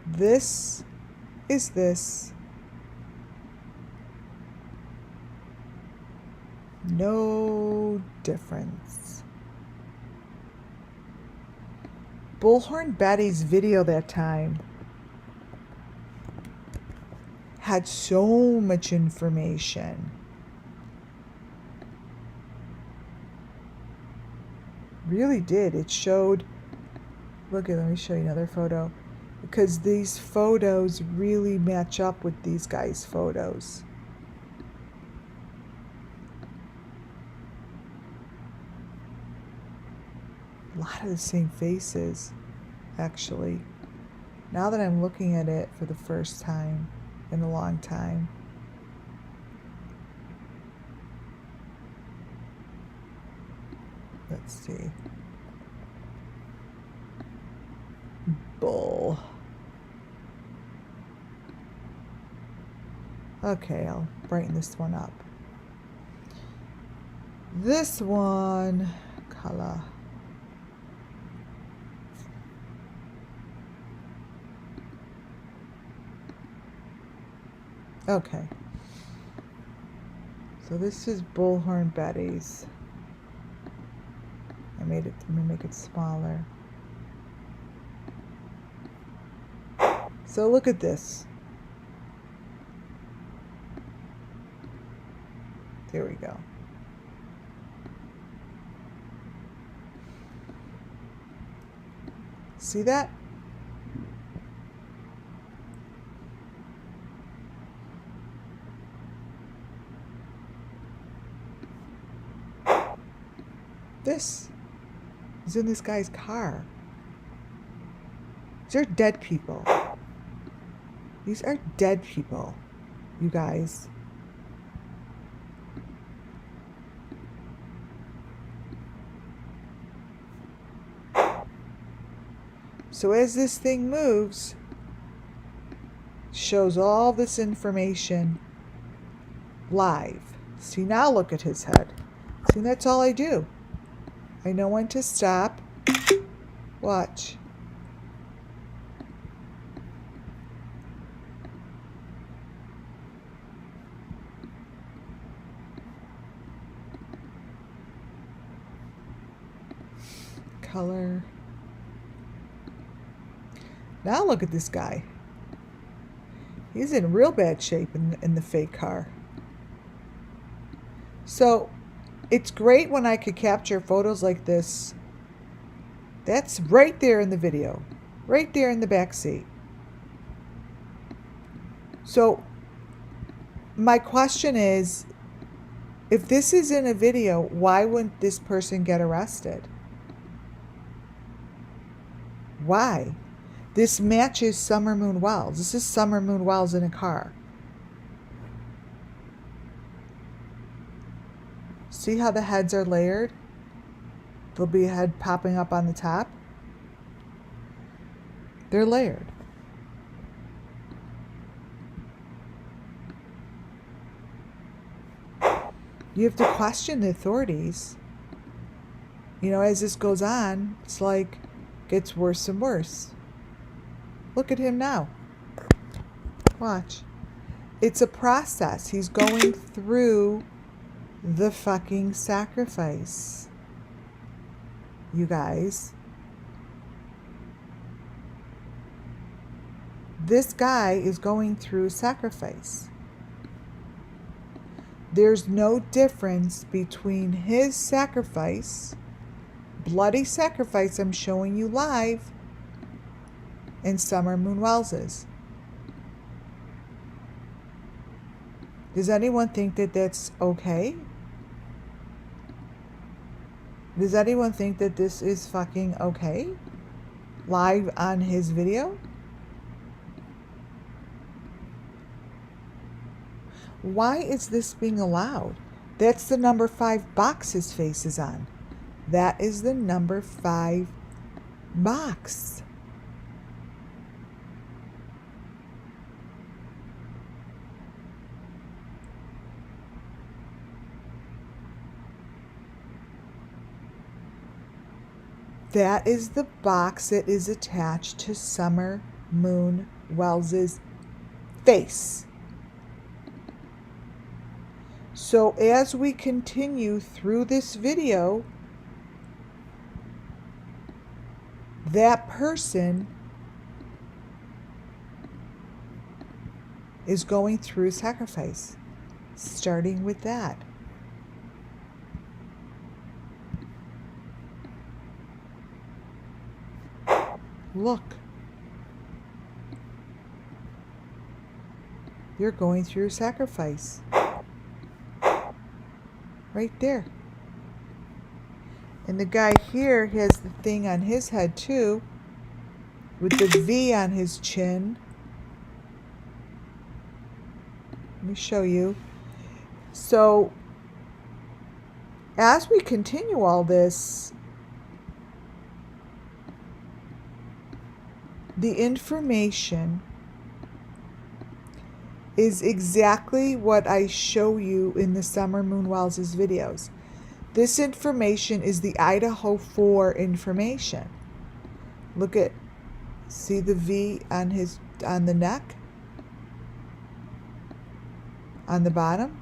This is this. No difference. Bullhorn Betty's video that time had so much information. Really did. It showed, look at, let me show you another photo, because these photos really match up with these guys' photos. A lot of the same faces, actually. Now that I'm looking at it for the first time in a long time. Let's see. Bull. Okay, I'll brighten this one up. This one, color. Okay. So this is Bullhorn Betty's. I made it, let me make it smaller. So look at this. There we go. See that? This is in this guy's car. These are dead people. These are dead people, you guys. So as this thing moves, shows all this information live. See, now look at his head. See, that's all I do. I know when to stop. Watch. Color. Now look at this guy. He's in real bad shape in the fake car. So it's great when I could capture photos like this. That's right there in the video. Right there in the back seat. So my question is, if this is in a video, why wouldn't this person get arrested? Why? This matches Summer Moon Wells. This is Summer Moon Wells in a car. See how the heads are layered? There'll be a head popping up on the top. They're layered. You have to question the authorities. You know, as this goes on, it's like, gets worse and worse. Look at him now. Watch. It's a process. He's going through the fucking sacrifice. You guys. This guy is going through sacrifice. There's no difference between his sacrifice, bloody sacrifice I'm showing you live, and Summer Moon Wells's. Does anyone think that that's okay? Does anyone think that this is fucking okay? Live on his video? Why is this being allowed? That's the number 5 box his face is on. That is the number 5 box. That is the box that is attached to Summer Moon Wells's face. So as we continue through this video, that person is going through sacrifice, starting with that. Look, you're going through sacrifice. Right there. And the guy here has the thing on his head too, with the V on his chin. Let me show you. So, as we continue all this, the information is exactly what I show you in the Summer Moon Wells' videos. This information is the Idaho 4 information. Look at, see the V on the neck? On the bottom?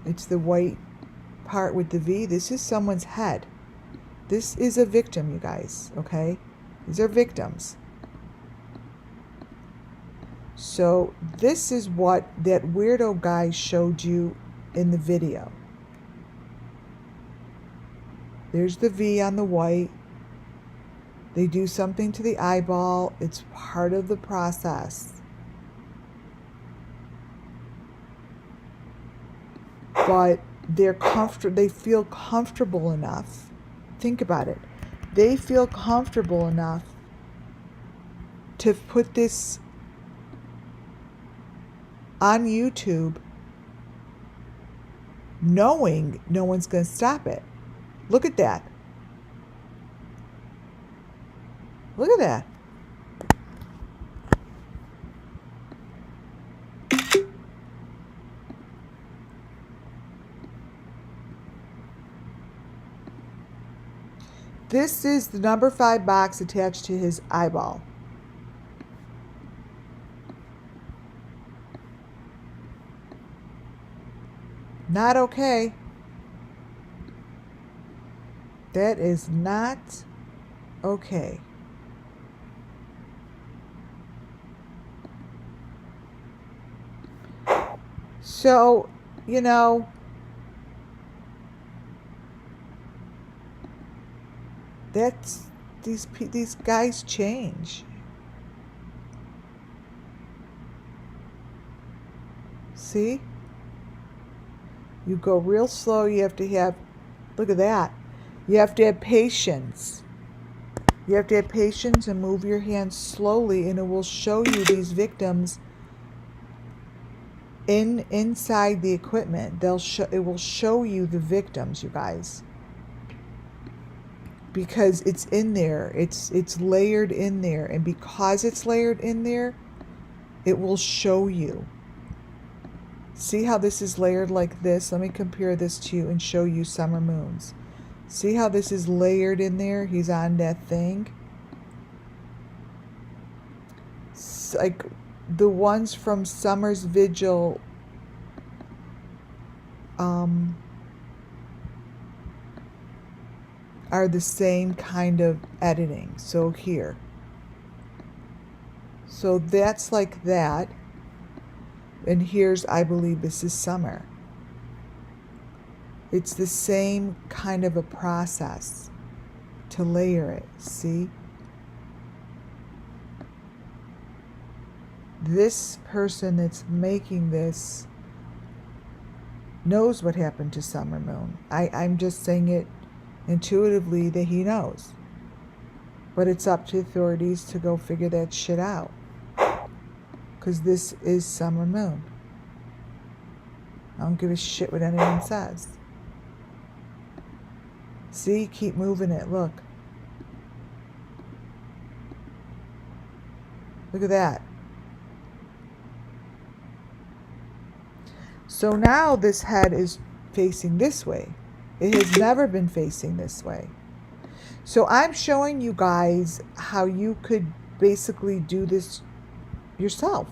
It's the white part with the V. This is someone's head. This is a victim, you guys, okay? These are victims. So this is what that weirdo guy showed you in the video. There's the V on the white. They do something to the eyeball. It's part of the process. But they feel comfortable enough. Think about it. They feel comfortable enough to put this on YouTube, knowing no one's going to stop it. Look at that. Look at that. This is the number 5 box attached to his eyeball. Not okay. That is not okay. So, you know, that's these guys change. See? You go real slow. You have to have, look at that. You have to have patience. You have to have patience and move your hands slowly, and it will show you these victims inside the equipment. It will show you the victims, you guys. Because it's in there. It's layered in there, and because it's layered in there, it will show you. See how this is layered like this? Let me compare this to you and show you Summer Moons. See how this is layered in there? He's on that thing. It's like the ones from Summer's Vigil are the same kind of editing. So here. So that's like that. And here's, I believe this is Summer. It's the same kind of a process to layer it, see? This person that's making this knows what happened to Summer Moon. I'm just saying it intuitively that he knows. But it's up to authorities to go figure that shit out. Because this is Summer Moon. I don't give a shit what anyone says. See, keep moving it, look. Look at that. So now this head is facing this way. It has never been facing this way. So I'm showing you guys how you could basically do this yourself.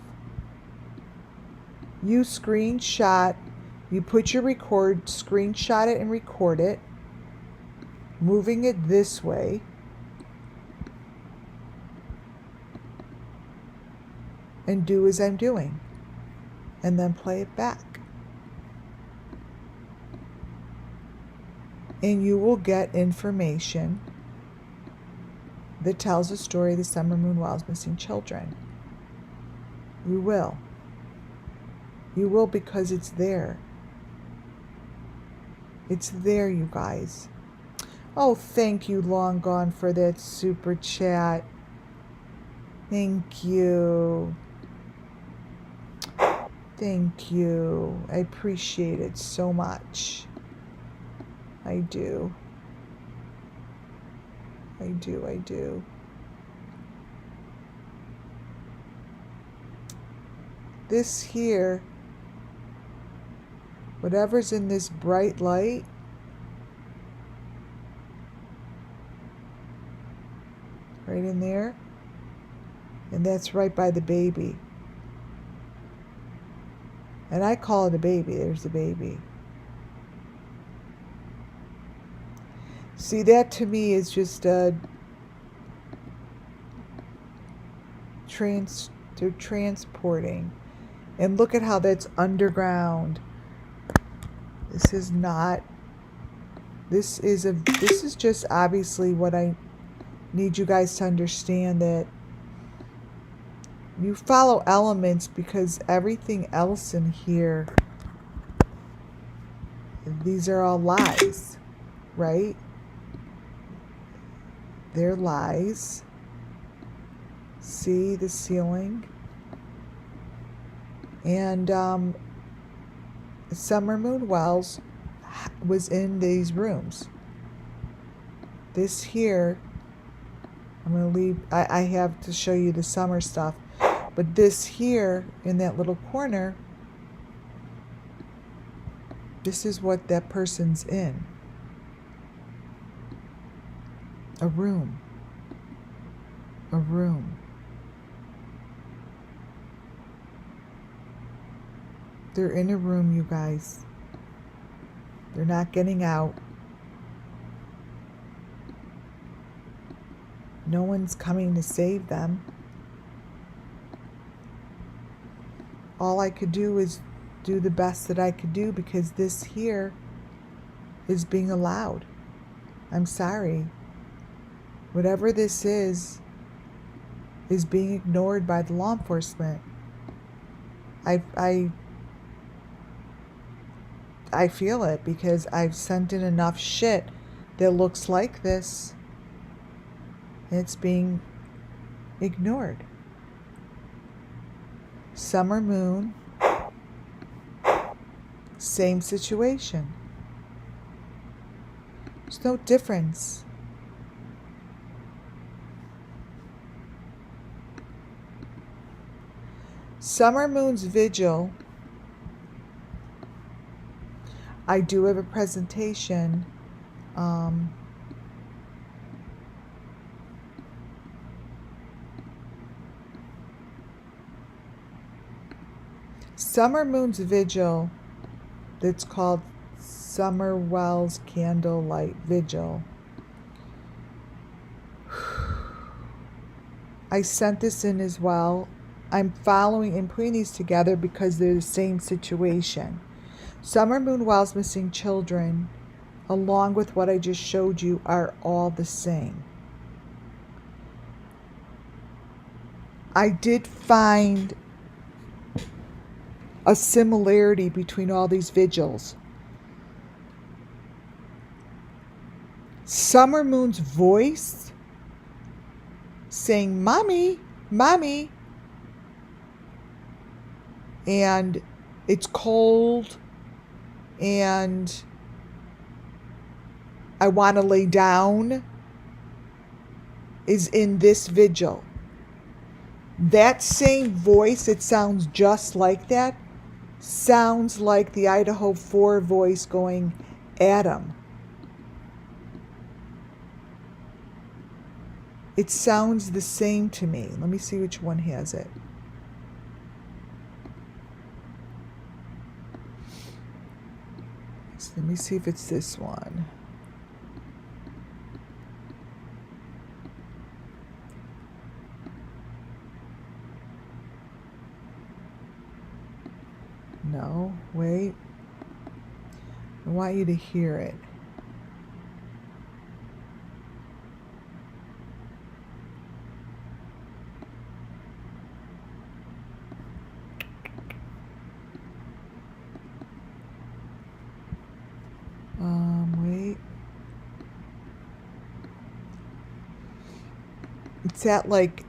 You screenshot, you put your screenshot it and record it, moving it this way. And do as I'm doing. And then play it back. And you will get information that tells the story of the Summer Moon Wells missing children. You will. You will, because it's there. It's there, you guys. Oh, thank you, Long Gone, for that super chat. Thank you. Thank you. I appreciate it so much. I do. I do, I do. This here, whatever's in this bright light, right in there, and that's right by the baby. And I call it a baby. There's the baby. See, that to me is just they're transporting. And look at how that's underground. This is not, this is just obviously what I need you guys to understand, that you follow elements, because everything else in here, these are all lies, right? They're lies. See the ceiling? And Summer Moon Wells was in these rooms. This here, I'm going to leave, I have to show you the summer stuff. But this here, in that little corner, this is what that person's in. A room. A room. They're in a room, you guys. They're not getting out. No one's coming to save them. All I could do is do the best that I could do, because this here is being allowed. I'm sorry. Whatever this is being ignored by the law enforcement. I feel it, because I've sent in enough shit that looks like this, and it's being ignored. Summer Moon, same situation. There's no difference. Summer Moon's Vigil, I do have a presentation. Summer Moon's Vigil, that's called SUMMERWELLS Candlelight Vigil. I sent this in as well. I'm following and putting these together because they're the same situation. Summer Moon Wells missing children, along with what I just showed you, are all the same. I did find a similarity between all these vigils. Summer Moon's voice saying, "Mommy, Mommy," and it's cold and I want to lay down, is in this vigil. That same voice, it sounds just like that, sounds like the Idaho 4 voice going, Adam. It sounds the same to me. Let me see which one has it. So let me see if it's this one. No, wait. I want you to hear it. Wait. It's at like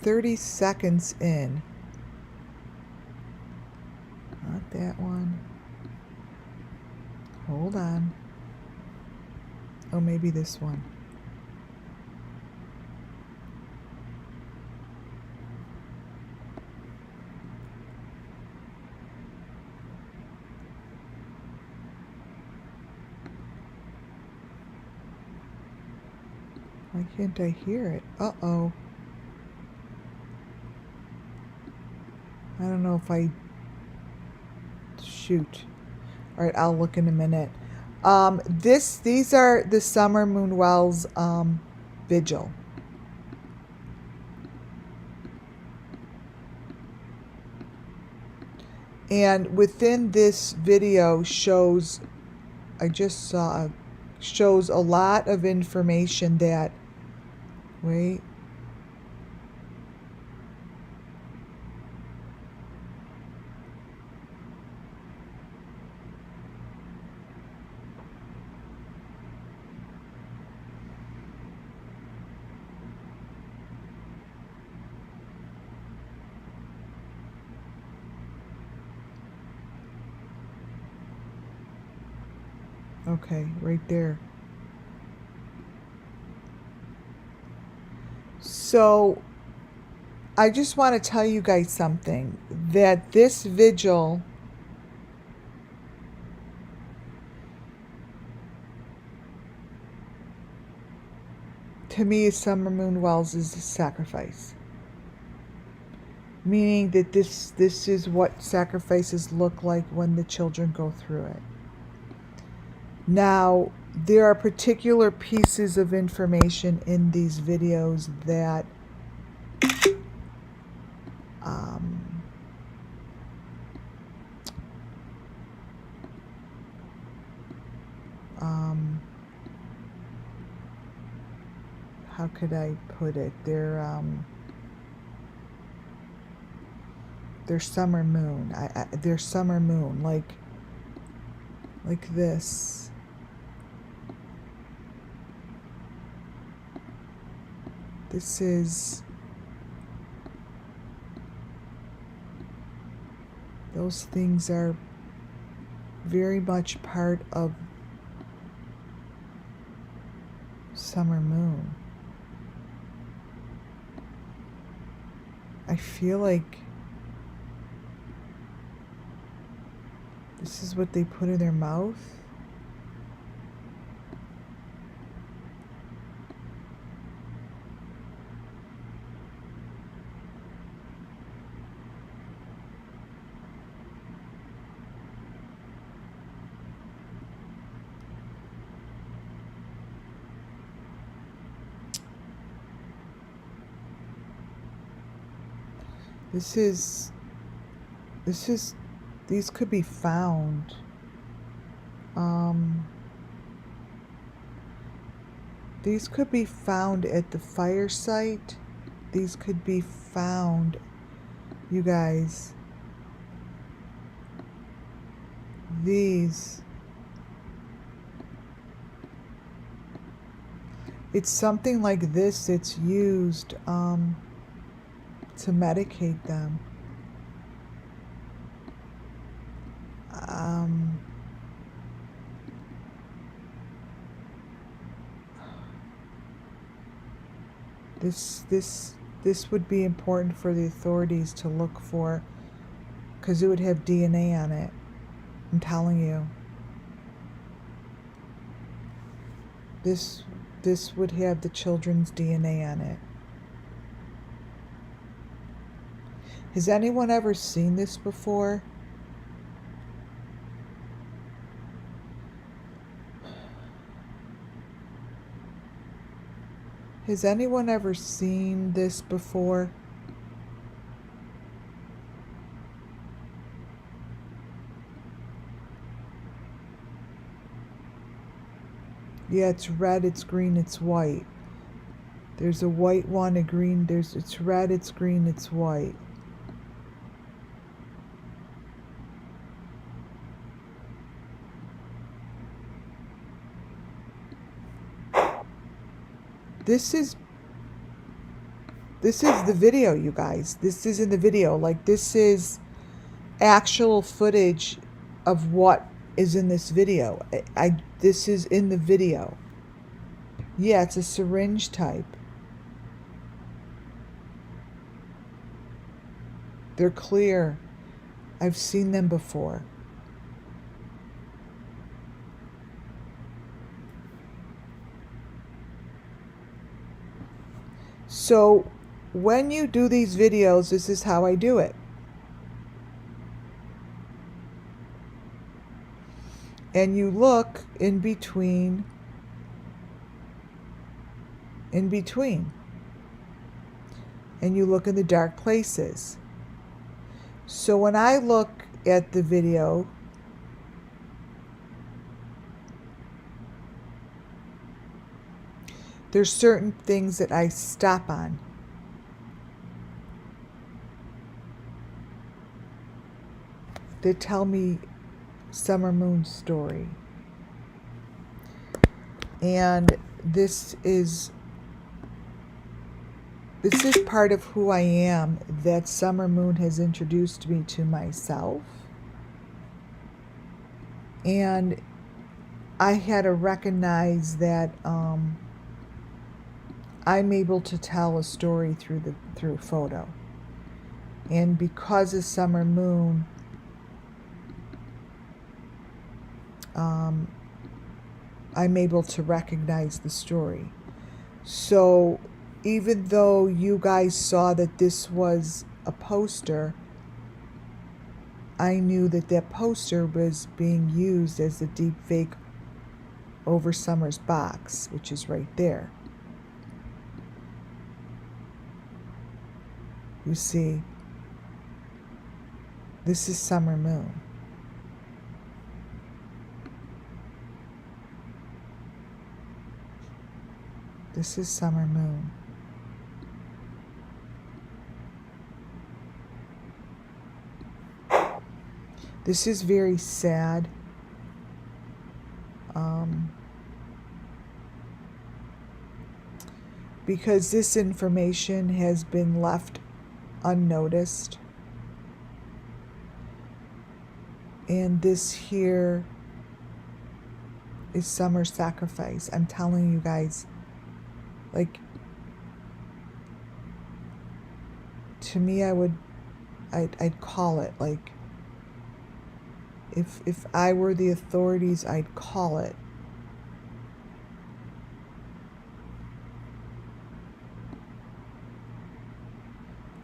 30 seconds in. Not that one. Hold on. Oh, maybe this one. Why can't I hear it? Uh-oh. I don't know if I... Shoot. All right, I'll look in a minute. These are the SUMMERWELLS Vigil. And within this video shows, I just saw, shows a lot of information that, wait. Okay, right there. So, I just want to tell you guys something, that this vigil to me, SUMMERWELLS is a sacrifice. Meaning that this is what sacrifices look like when the children go through it. Now, there are particular pieces of information in these videos that how could I put it? They're summer moon. They're summer moon, like this. This is, those things are very much part of summer moon. I feel like this is what they put in their mouth. These could be found. These could be found at the fire site. These could be found, you guys. These. It's something like this. It's used to medicate them. this would be important for the authorities to look for, because it would have DNA on it. I'm telling you. This would have the children's DNA on it. Has anyone ever seen this before? Has anyone ever seen this before? Yeah, it's red, it's green, it's white. There's a white one, a green, it's red, it's green, it's white. This is the video, you guys. This is in the video. Like, this is actual footage of what is in this video. This is in the video. Yeah, it's a syringe type. They're clear. I've seen them before. So when you do these videos, this is how I do it. And you look in between. And you look in the dark places. So when I look at the video, there's certain things that I stop on. They tell me Summer Moon's story. And this is part of who I am that Summer Moon has introduced me to myself. And I had to recognize that I'm able to tell a story through photo. And because of Summer Moon, I'm able to recognize the story. So even though you guys saw that this was a poster, I knew that that poster was being used as a deep fake over Summer's box, which is right there. You see, this is Summer Moon. This is Summer Moon. This is very sad. Because this information has been left unnoticed. And this here is Summer's sacrifice. I'm telling you guys, like, to me, I'd call it, like, if I were the authorities, I'd call it.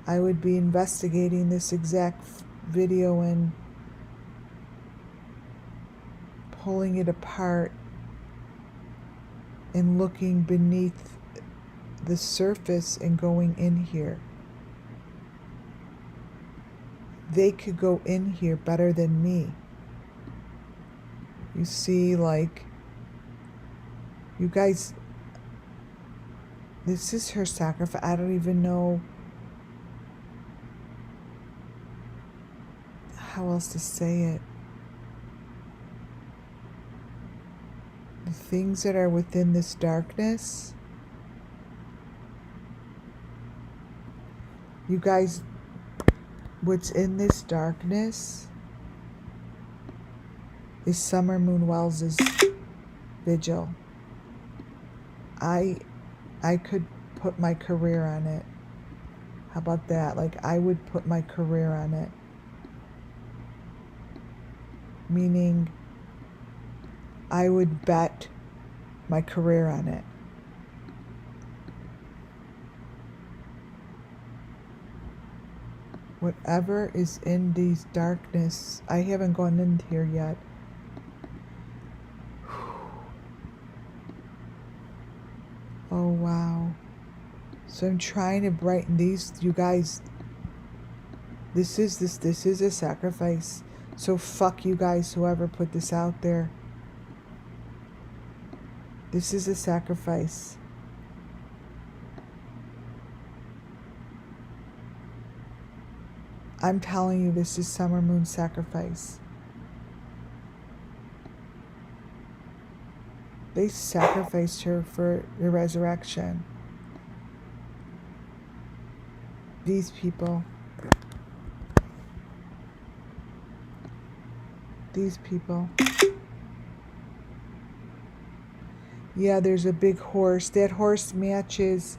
I would be investigating this exact video and pulling it apart and looking beneath the surface and going in here. They could go in here better than me. You see, like, you guys, this is her sacrifice. I don't even know how else to say it. The things that are within this darkness, you guys, what's in this darkness is Summer Moon Wells' Vigil. I could put my career on it. How about that? Like, I would put my career on it. Meaning, I would bet my career on it. Whatever is in these darkness, I haven't gone in here yet. Oh, wow. So I'm trying to brighten these, you guys. This is a sacrifice. So fuck you guys, whoever put this out there. This is a sacrifice. I'm telling you, this is Summer Moon sacrifice. They sacrificed her for the resurrection. These people. These people. Yeah, there's a big horse. That horse matches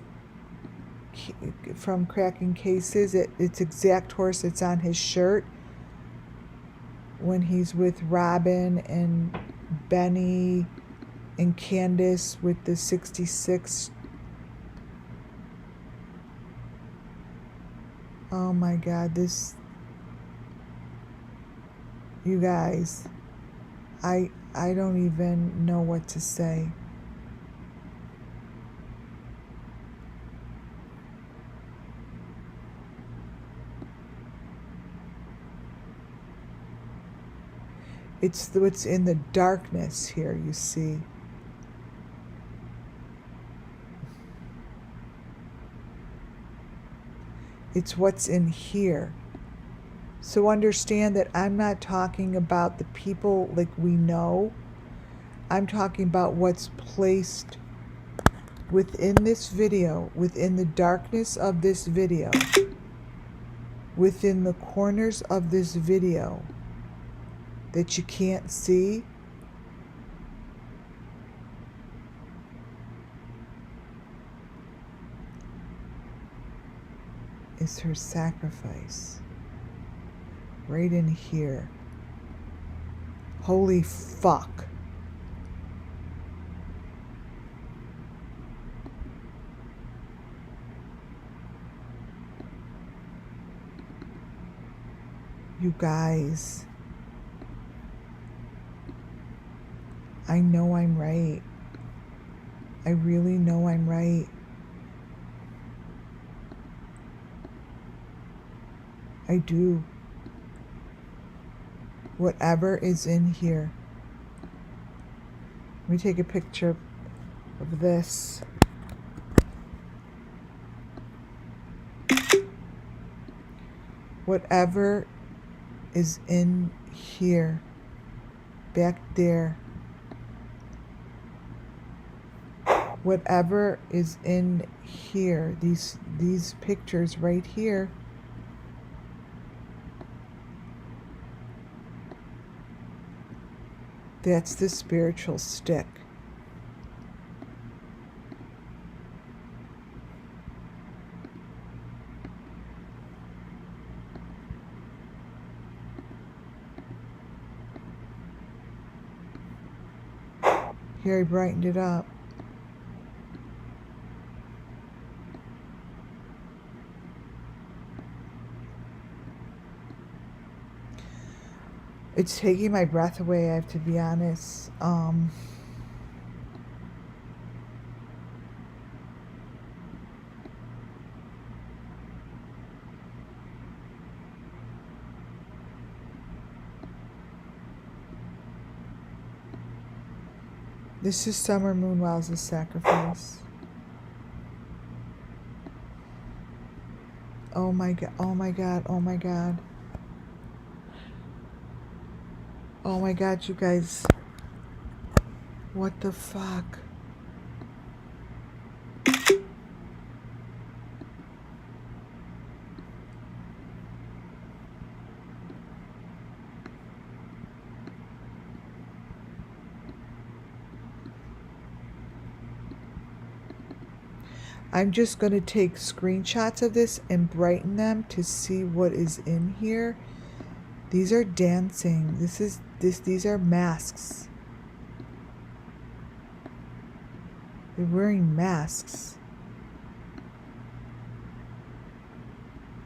from Cracking Cases. It's exact horse that's on his shirt when he's with Robin and Benny and Candace with the 66. Oh my God, this, you guys, I don't even know what to say. It's what's in the darkness here, you see. It's what's in here. So understand that I'm not talking about the people like we know. I'm talking about what's placed within this video, within the darkness of this video, within the corners of this video that you can't see. Is her sacrifice. Right in here. Holy fuck. You guys. I know I'm right. I really know I'm right. I do. Whatever is in here. Let me take a picture of this. Whatever is in here, back there. Whatever is in here, these pictures right here. That's the spiritual stick. Here, I brightened it up. It's taking my breath away, I have to be honest. This is SUMMERWELLS' sacrifice. Oh my God, oh my God, oh my God. Oh my God, you guys. What the fuck? I'm just going to take screenshots of this and brighten them to see what is in here. These are dancing. These are masks. They're wearing masks.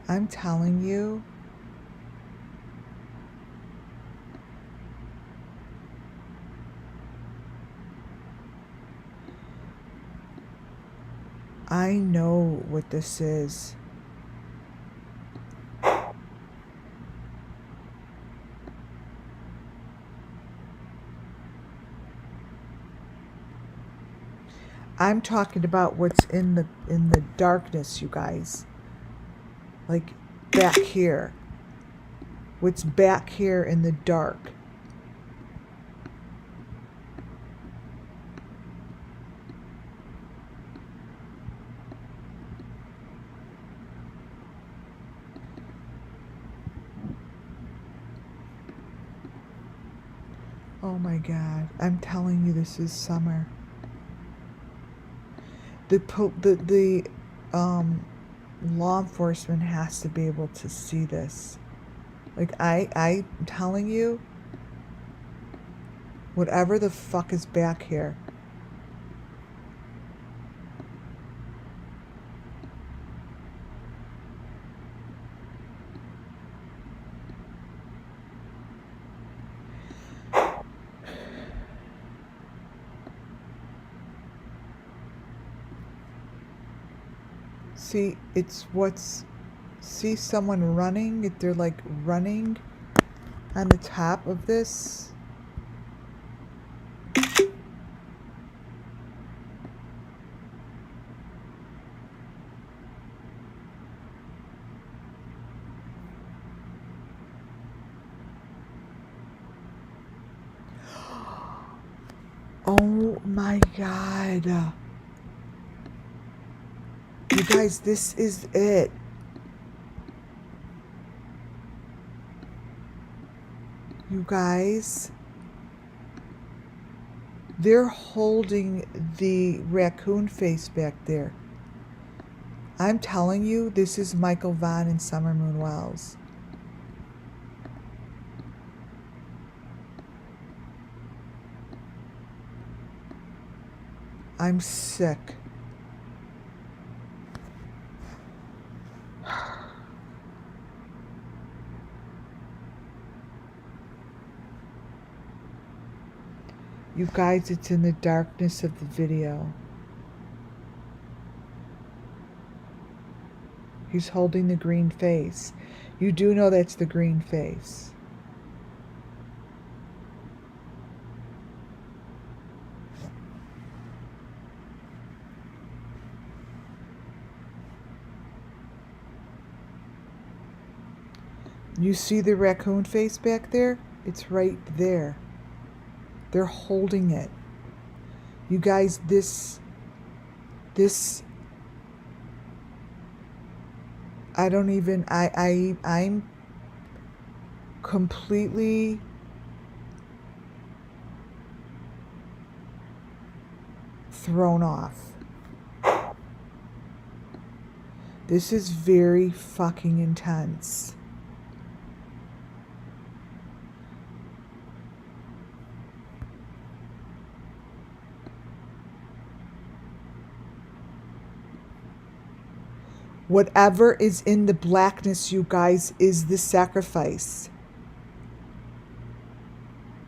I'm telling you. I know what this is. I'm talking about what's in the darkness, you guys. Like back here. What's back here in the dark. Oh my God. I'm telling you, this is summer. The law enforcement has to be able to see this. Like I'm telling you, whatever the fuck is back here. See, see someone running, they're like running on the top of this. Oh my God. You guys, this is it. You guys, they're holding the raccoon face back there. I'm telling you, this is Michael Vaughn and SUMMERWELLS. I'm sick. You guys, it's in the darkness of the video. He's holding the green face. You do know that's the green face. You see the raccoon face back there? It's right there. They're holding it. You guys, this, I don't even, I'm completely thrown off. This is very fucking intense. Whatever is in the blackness, you guys, is the sacrifice.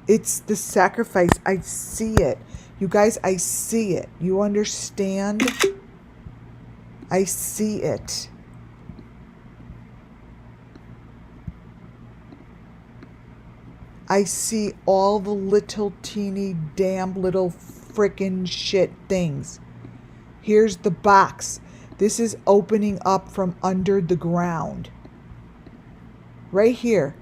It's the sacrifice. I see it. You guys, I see it. You understand? I see it. I see all the little teeny damn little frickin' shit things. Here's the box. This is opening up from under the ground. Right here.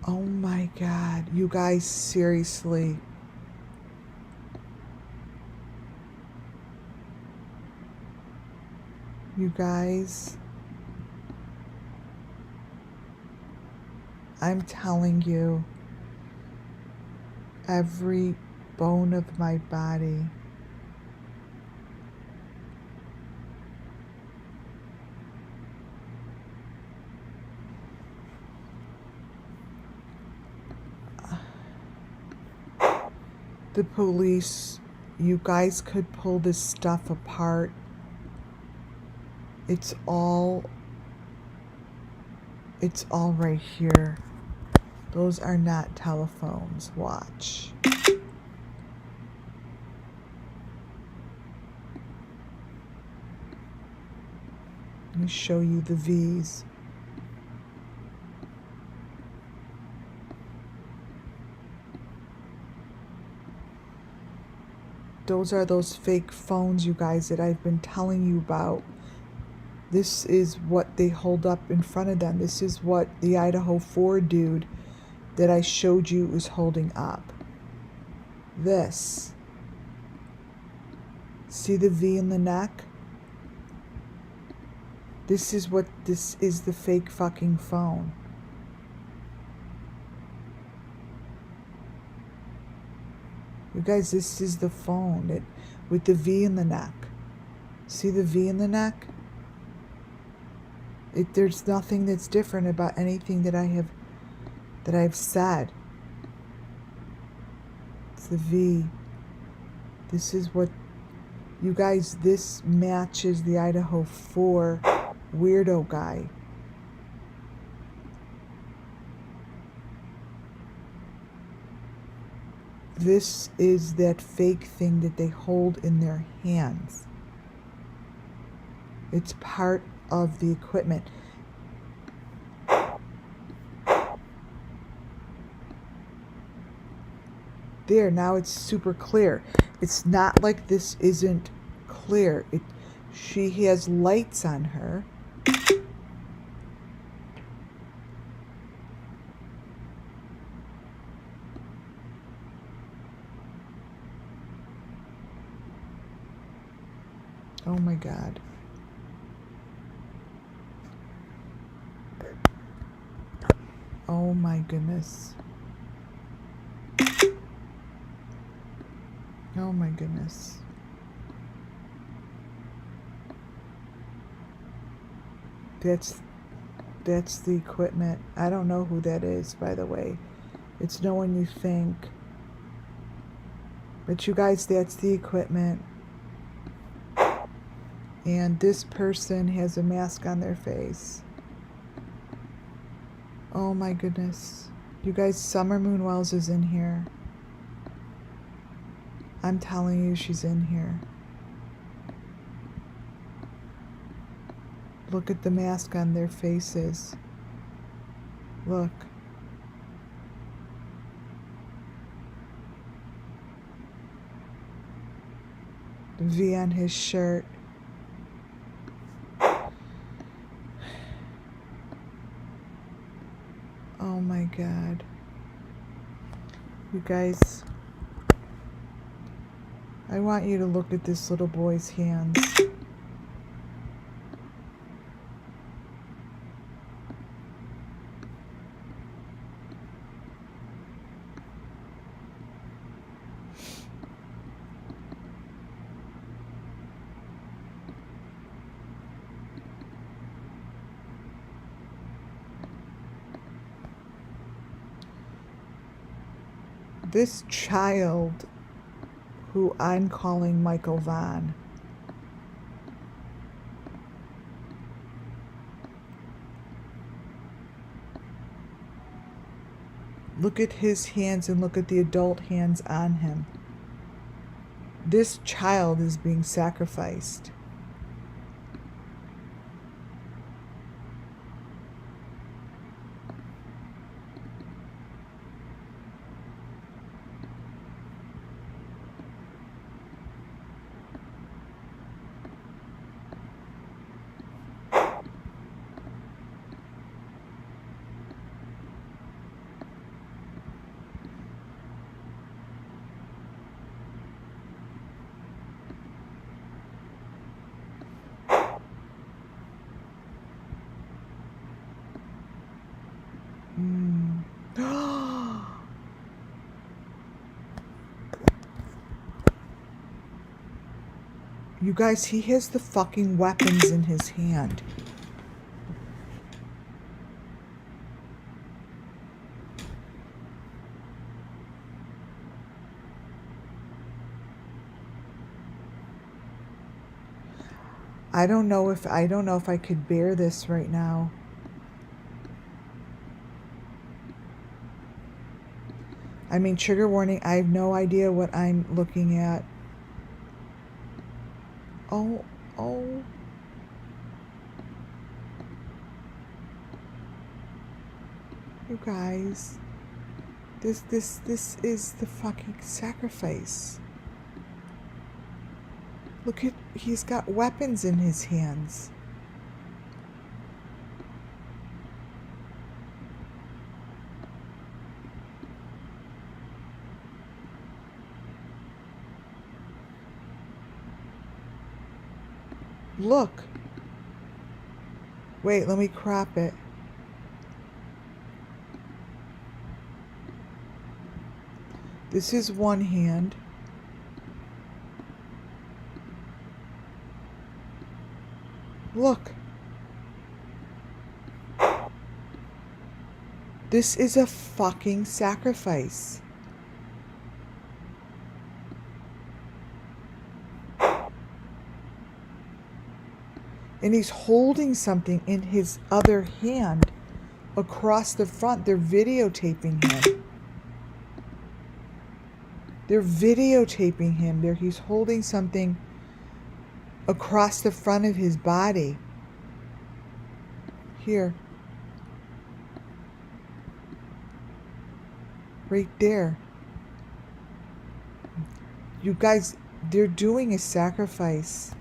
Oh my God. You guys, seriously. You guys. I'm telling you. every bone of my body. The police, you guys could pull this stuff apart. It's all right here. Those are not telephones. Watch. Let me show you the V's. Those are those fake phones, you guys, that I've been telling you about. This is what they hold up in front of them. This is what the Idaho 4 dude that I showed you is holding up. This. See the V in the neck? This is the fake fucking phone. You guys, this is the phone with the V in the neck. See the V in the neck? There's nothing that's different about anything that I've said. It's the V. This is what, you guys, this matches the Idaho 4 weirdo guy. This is that fake thing that they hold in their hands. It's part of the equipment. There, now it's super clear. It's not like this isn't clear. She has lights on her. Oh my God. Oh my goodness. Oh my goodness. That's the equipment. I don't know who that is, by the way. It's no one you think. But you guys, that's the equipment. And this person has a mask on their face. Oh my goodness. You guys, SUMMERWELLS is in here. I'm telling you, she's in here. Look at the mask on their faces. Look. The V on his shirt. Oh my God. You guys, I want you to look at this little boy's hands. This child, who I'm calling Michael Vaughn, look at his hands and look at the adult hands on him. This child is being sacrificed. You guys, he has the fucking weapons in his hand. I don't know if I could bear this right now. I mean, trigger warning, I have no idea what I'm looking at. Oh. You guys. This is the fucking sacrifice. Look at, he's got weapons in his hands. Look. Wait, let me crop it. This is one hand. Look. This is a fucking sacrifice. And he's holding something in his other hand across the front. They're videotaping him. They're videotaping him. He's holding something across the front of his body. Here. Right there. You guys, they're doing a sacrifice.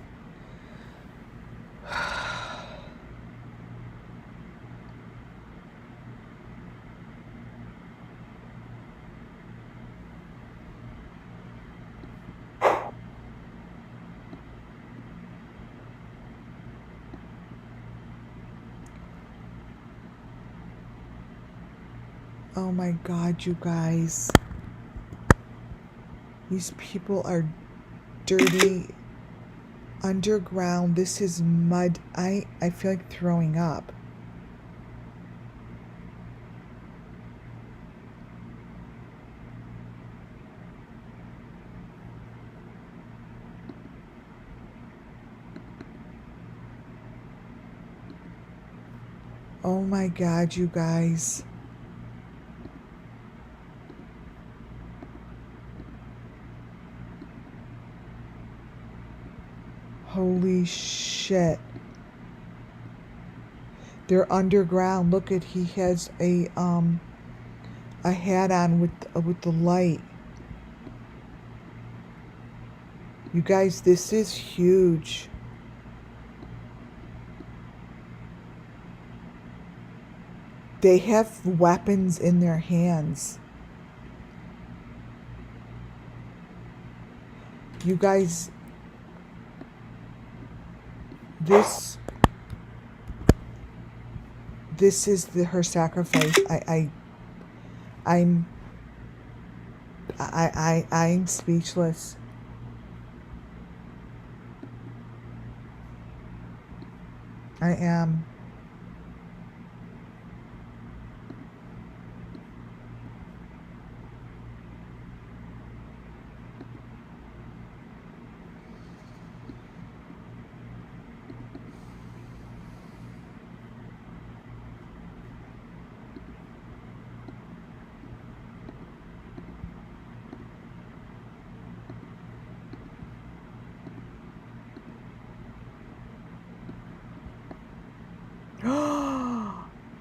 Oh my God, you guys. These people are dirty. Underground. This is mud. I feel like throwing up. Oh my God, you guys. Holy shit. They're underground. Look at, he has a hat on with the light. You guys, this is huge. They have weapons in their hands. You guys, this is her sacrifice. I'm speechless. I am.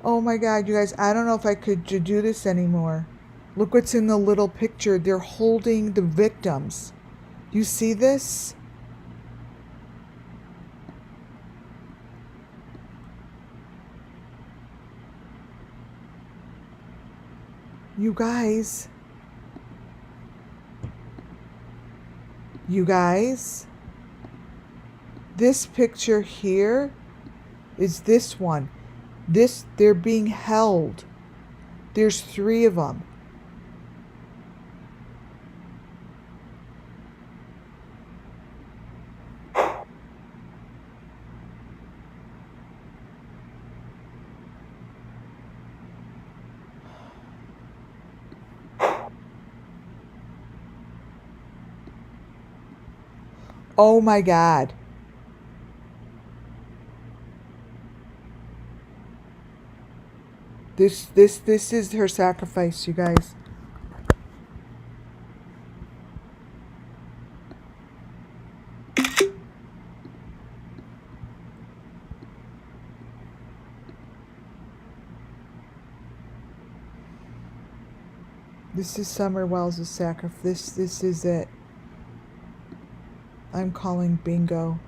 Oh my God, you guys, I don't know if I could do this anymore. Look what's in the little picture. They're holding the victims. You see this? You guys. You guys. This picture here is this one. They're being held. There's 3 of them. Oh my God. This is her sacrifice, you guys. This is SUMMERWELls' sacrifice. This is it. I'm calling bingo.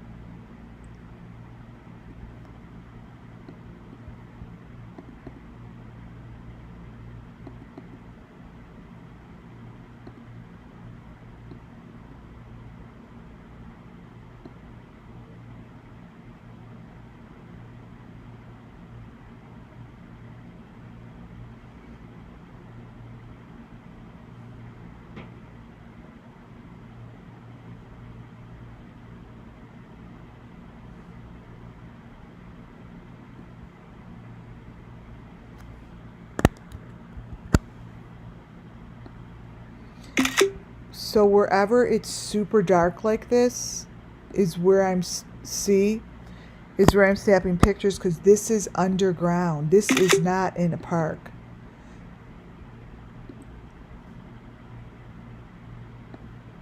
So wherever it's super dark like this is where I'm is where I'm snapping pictures, because this is underground. This is not in a park.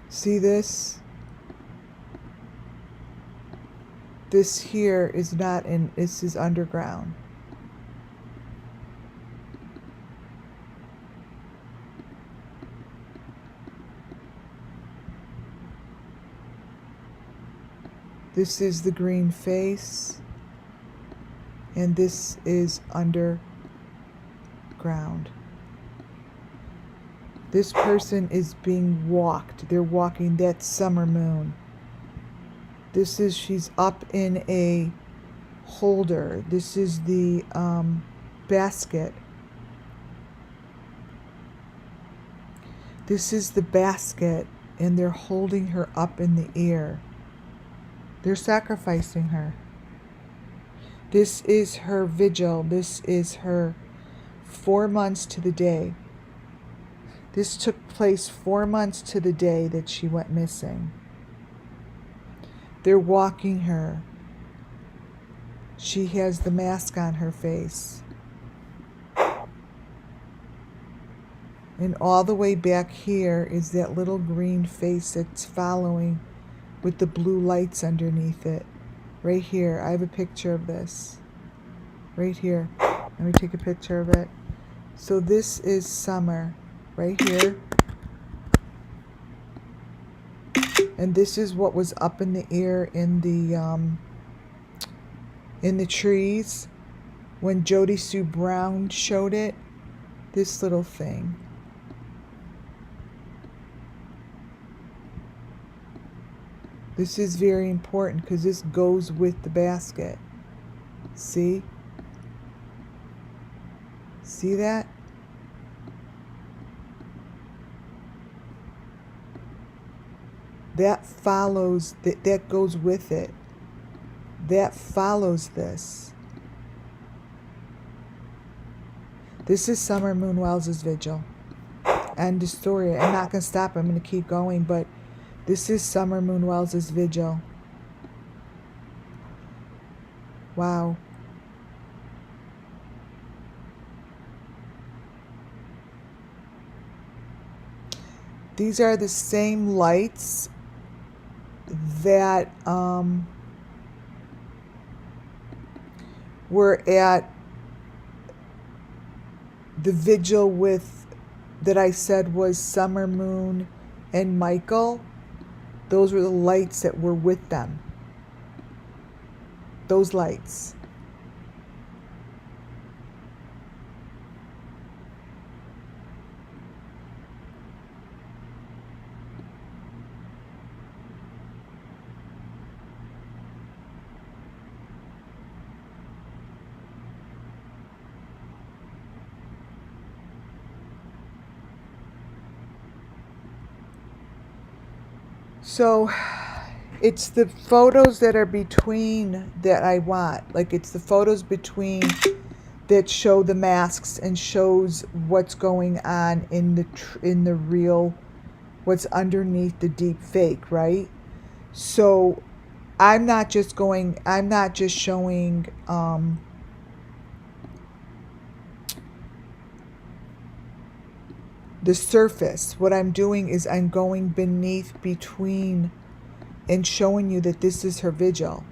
See this? This here is not in, this is underground. This is the green face, and this is underground. This person is being walked. They're walking that summer moon. This is, she's up in a holder. This is the basket. This is the basket, and they're holding her up in the air. They're sacrificing her. This is her vigil. This is her 4 months to the day. This took place 4 months to the day that she went missing. They're walking her. She has the mask on her face. And all the way back here is that little green face that's following with the blue lights underneath it. Right here. I have a picture of this. Right here. Let me take a picture of it. So this is summer. Right here. And this is what was up in the air in the trees when Jody Sue Brown showed it. This little thing. This is very important because this goes with the basket. See? See that? That follows, that goes with it. That follows this. This is Summer Moon Wells' vigil. End of story. I'm not going to stop. I'm going to keep going, but this is Summer Moon Wells' vigil. Wow. These are the same lights that were at the vigil with, that I said was Summer Moon and Michael. Those were the lights that were with them. Those lights. So it's the photos that are between that I want. Like, it's the photos between that show the masks and shows what's going on in the real, what's underneath the deep fake, right? So I'm not just showing the surface. What I'm doing is I'm going beneath, between, and showing you that this is her vigil.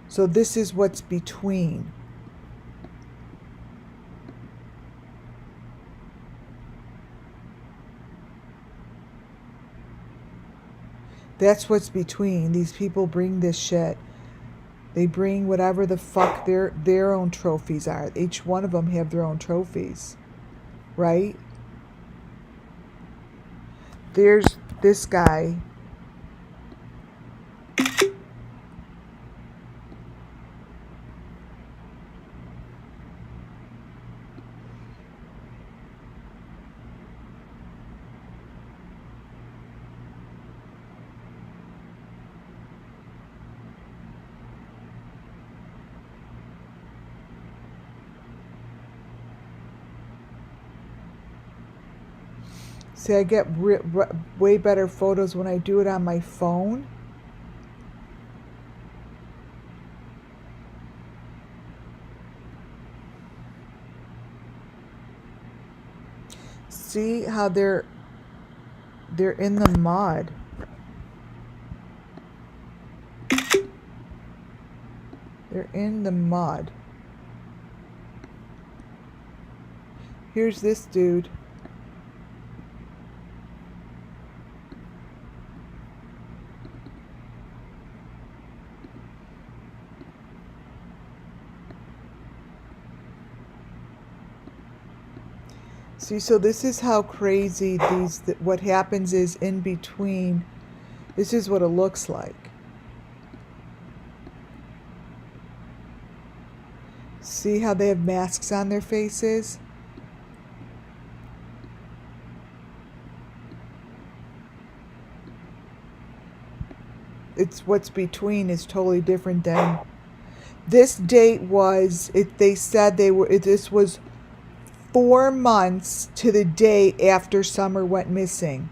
So this is what's between. That's what's between. These people bring this shit. They bring whatever the fuck their own trophies are. Each one of them have their own trophies, right? There's this guy. See, I get way better photos when I do it on my phone. See how they're in the mud. They're in the mud. Here's this dude. See, so this is how crazy what happens is in between. This is what it looks like. See how they have masks on their faces? It's what's between is totally different than this date was. They said this was 4 months to the day after Summer went missing.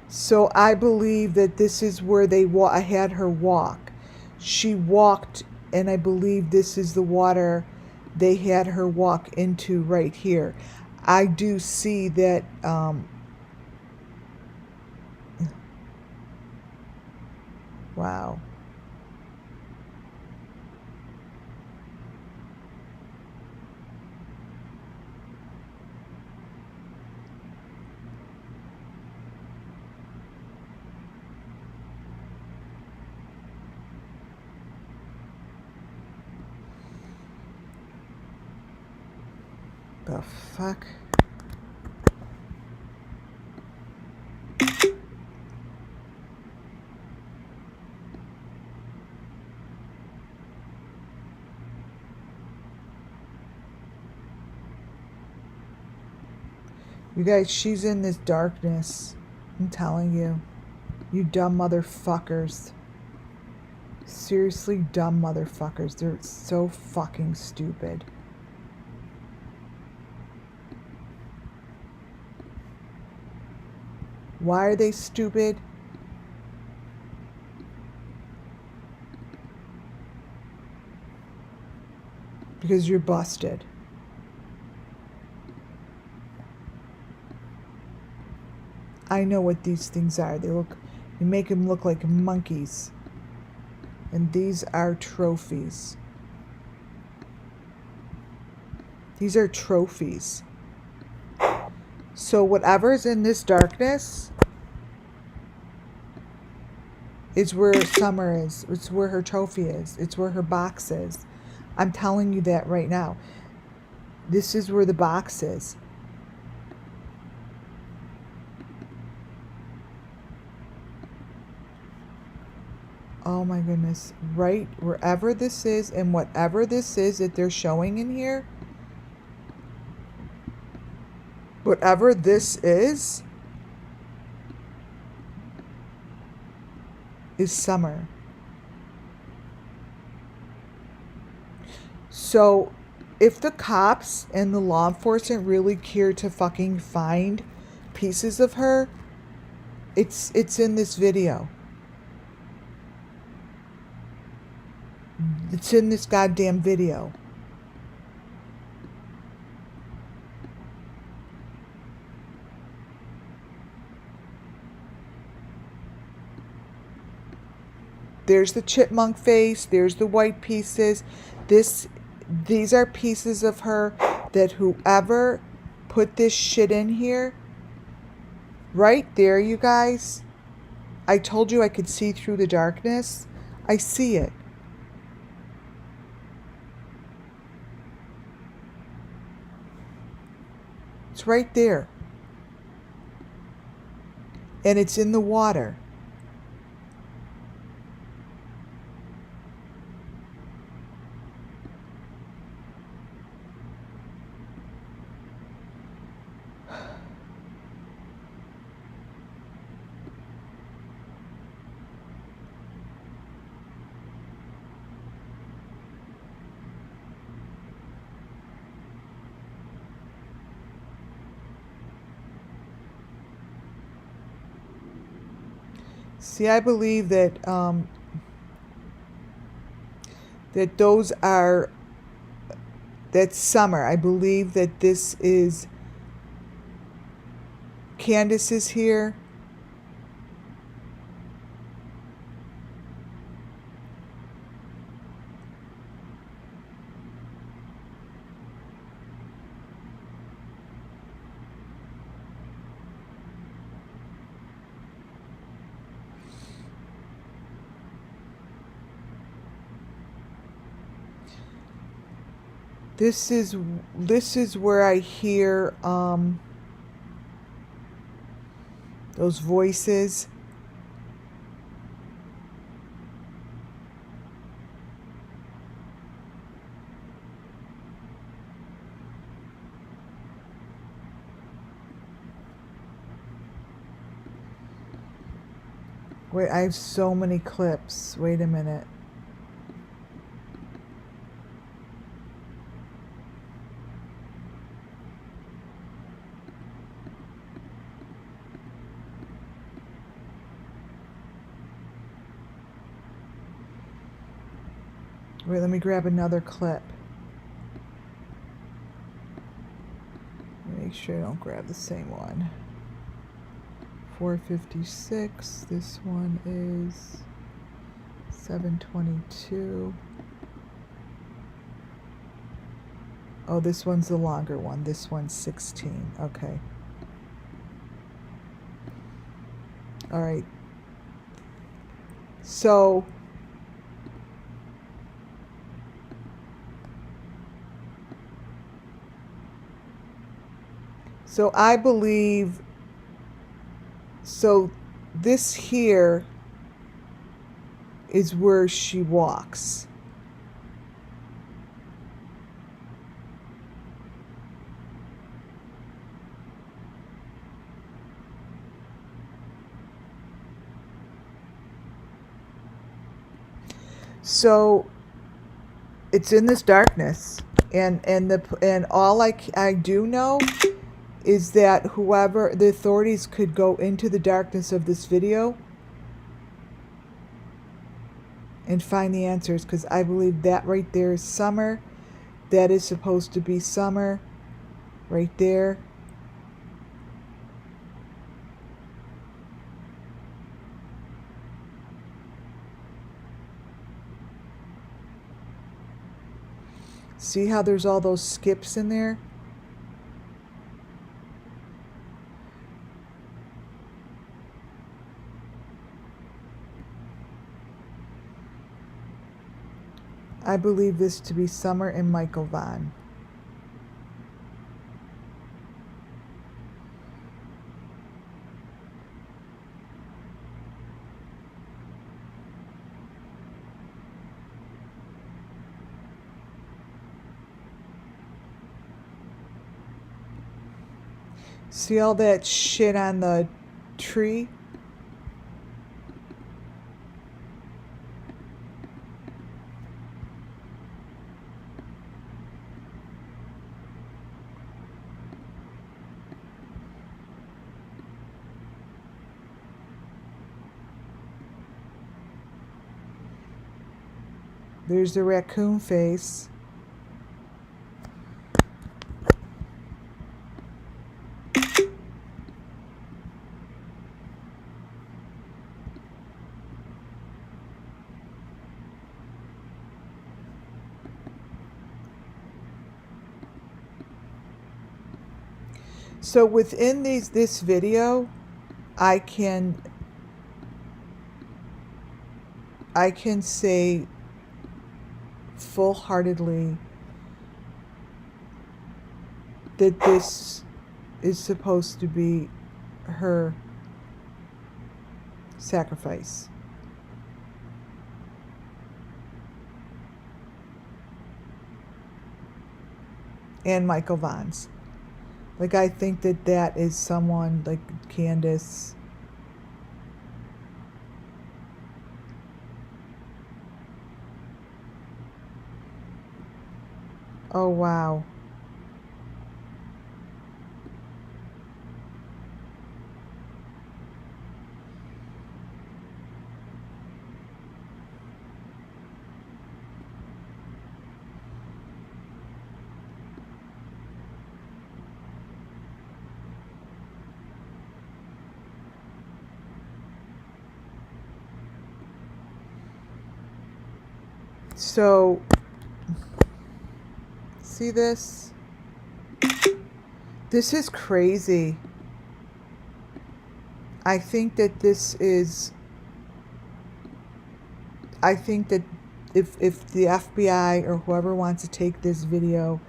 So I believe that this is where I had her walk. She walked, and I believe this is the water they had her walk into right here. I do see that. Wow. The fuck? You guys, she's in this darkness. I'm telling you. You dumb motherfuckers. Seriously dumb motherfuckers. They're so fucking stupid. Why are they stupid? Because you're busted. I know what these things are. You make them look like monkeys. And these are trophies. These are trophies. So whatever's in this darkness is where Summer is. It's where her trophy is. It's where her box is. I'm telling you that right now. This is where the box is. Oh my goodness. Right wherever this is and whatever this is that they're showing in here, whatever this is Summer. So if the cops and the law enforcement really care to fucking find pieces of her, it's in this video. It's in this goddamn video. There's the chipmunk face. There's the white pieces. These are pieces of her that whoever put this shit in here, right there, you guys. I told you I could see through the darkness. I see it. It's right there. And it's in the water. See, I believe that that's Summer. I believe that this is Candace is here. This is where I hear those voices. Wait, I have so many clips. Wait a minute. Wait, let me grab another clip. Make sure I don't grab the same one. 456. This one is 722. Oh, this one's the longer one. This one's 16. Okay. All right. So I believe, so this here is where she walks. So it's in this darkness, and all I do know is that whoever the authorities could go into the darkness of this video and find the answers, because I believe that right there is Summer. That is supposed to be Summer right there. See how there's all those skips in there? I believe this to be Summer and Michael Vaughn. See all that shit on the tree? There's the raccoon face. So within this video, I can say full-heartedly that this is supposed to be her sacrifice. And Michael Vaughn's. Like, I think that is someone like Candace. Oh, wow. So, see this? This is crazy. I think that if the FBI or whoever wants to take this video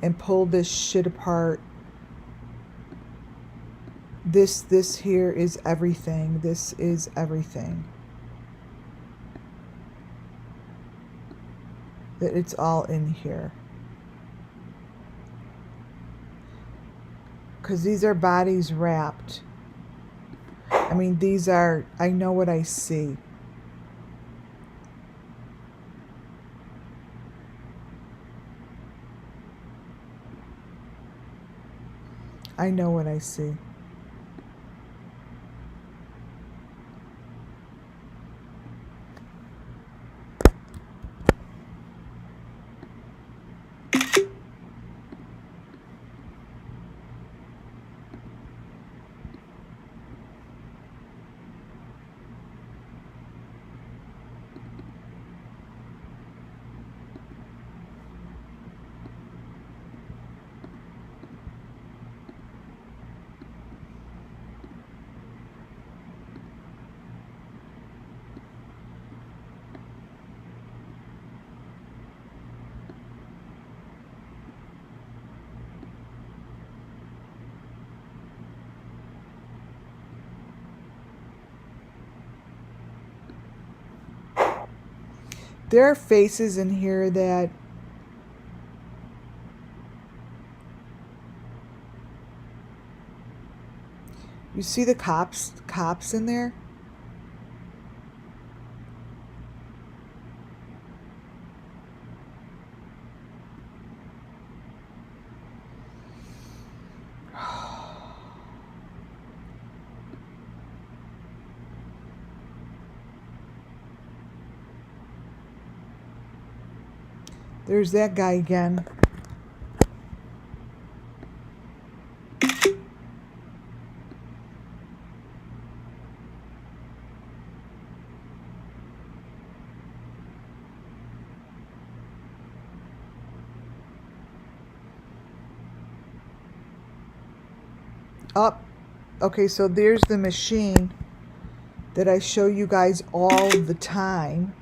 and pull this shit apart, this here is everything. This is everything. That it's all in here. Because these are bodies wrapped. I mean, these are, I know what I see. I know what I see. There are faces in here that you see the cops in there. There's that guy again. Up. Okay, so there's the machine that I show you guys all the time.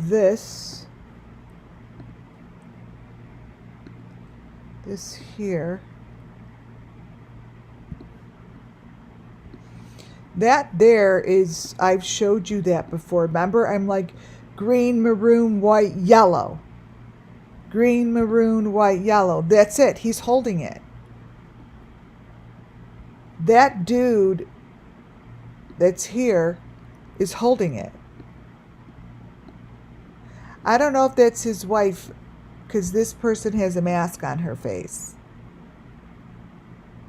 This here, that there is, I've showed you that before. Remember, I'm like green, maroon, white, yellow. Green, maroon, white, yellow. That's it. He's holding it. That dude that's here is holding it. I don't know if that's his wife, because this person has a mask on her face.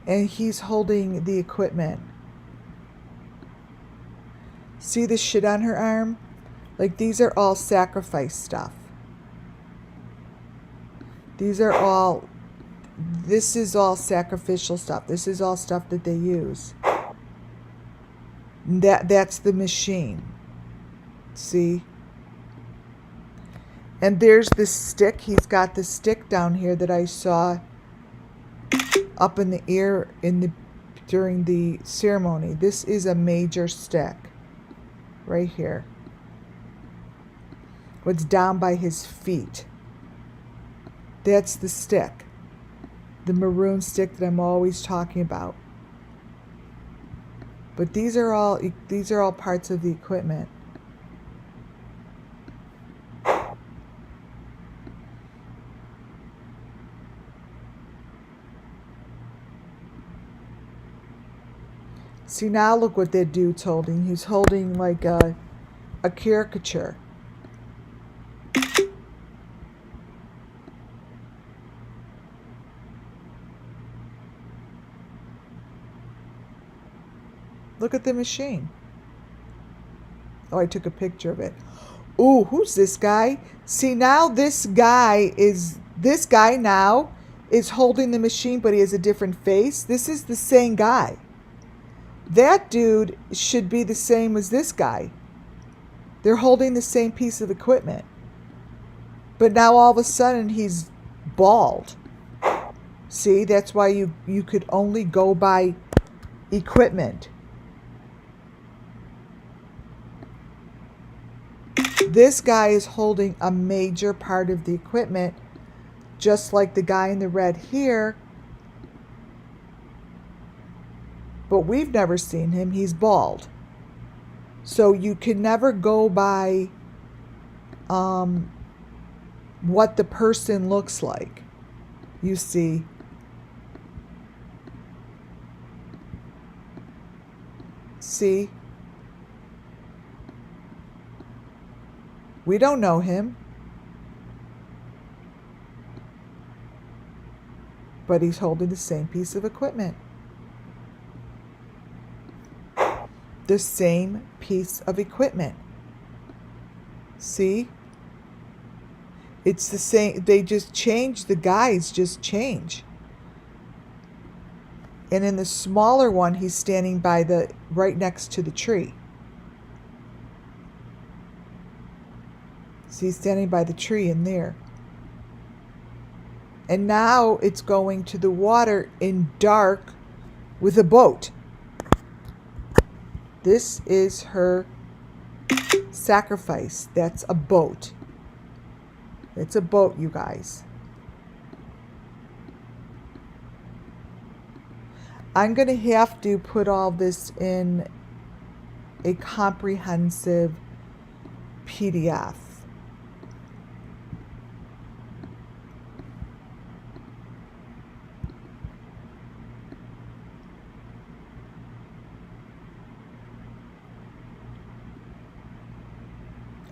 And he's holding the equipment. See See the shit on her arm? Like, these are all sacrifice stuff. This is all sacrificial stuff. This is all stuff that they use. That's the machine. See? And there's this stick. He's got this stick down here that I saw up in the air during the ceremony. This is a major stick. Right here. What's down by his feet. That's the stick. The maroon stick that I'm always talking about. But these are all parts of the equipment. See, now look what that dude's holding. He's holding like a caricature. Look at the machine. Oh, I took a picture of it. Ooh, who's this guy? See, now this guy now is holding the machine, but he has a different face. This is the same guy. That dude should be the same as this guy. They're holding the same piece of equipment. But now all of a sudden he's bald. See, that's why you could only go by equipment. This guy is holding a major part of the equipment, just like the guy in the red here. But we've never seen him. He's bald. So you can never go by what the person looks like. You see. See? We don't know him. But he's holding the same piece of equipment. The same piece of equipment. See? It's the same. They just change. The guys just change. And in the smaller one, he's standing by right next to the tree. See, he's standing by the tree in there. And now it's going to the water in dark with a boat. This is her sacrifice. That's a boat. It's a boat, you guys. I'm going to have to put all this in a comprehensive PDF.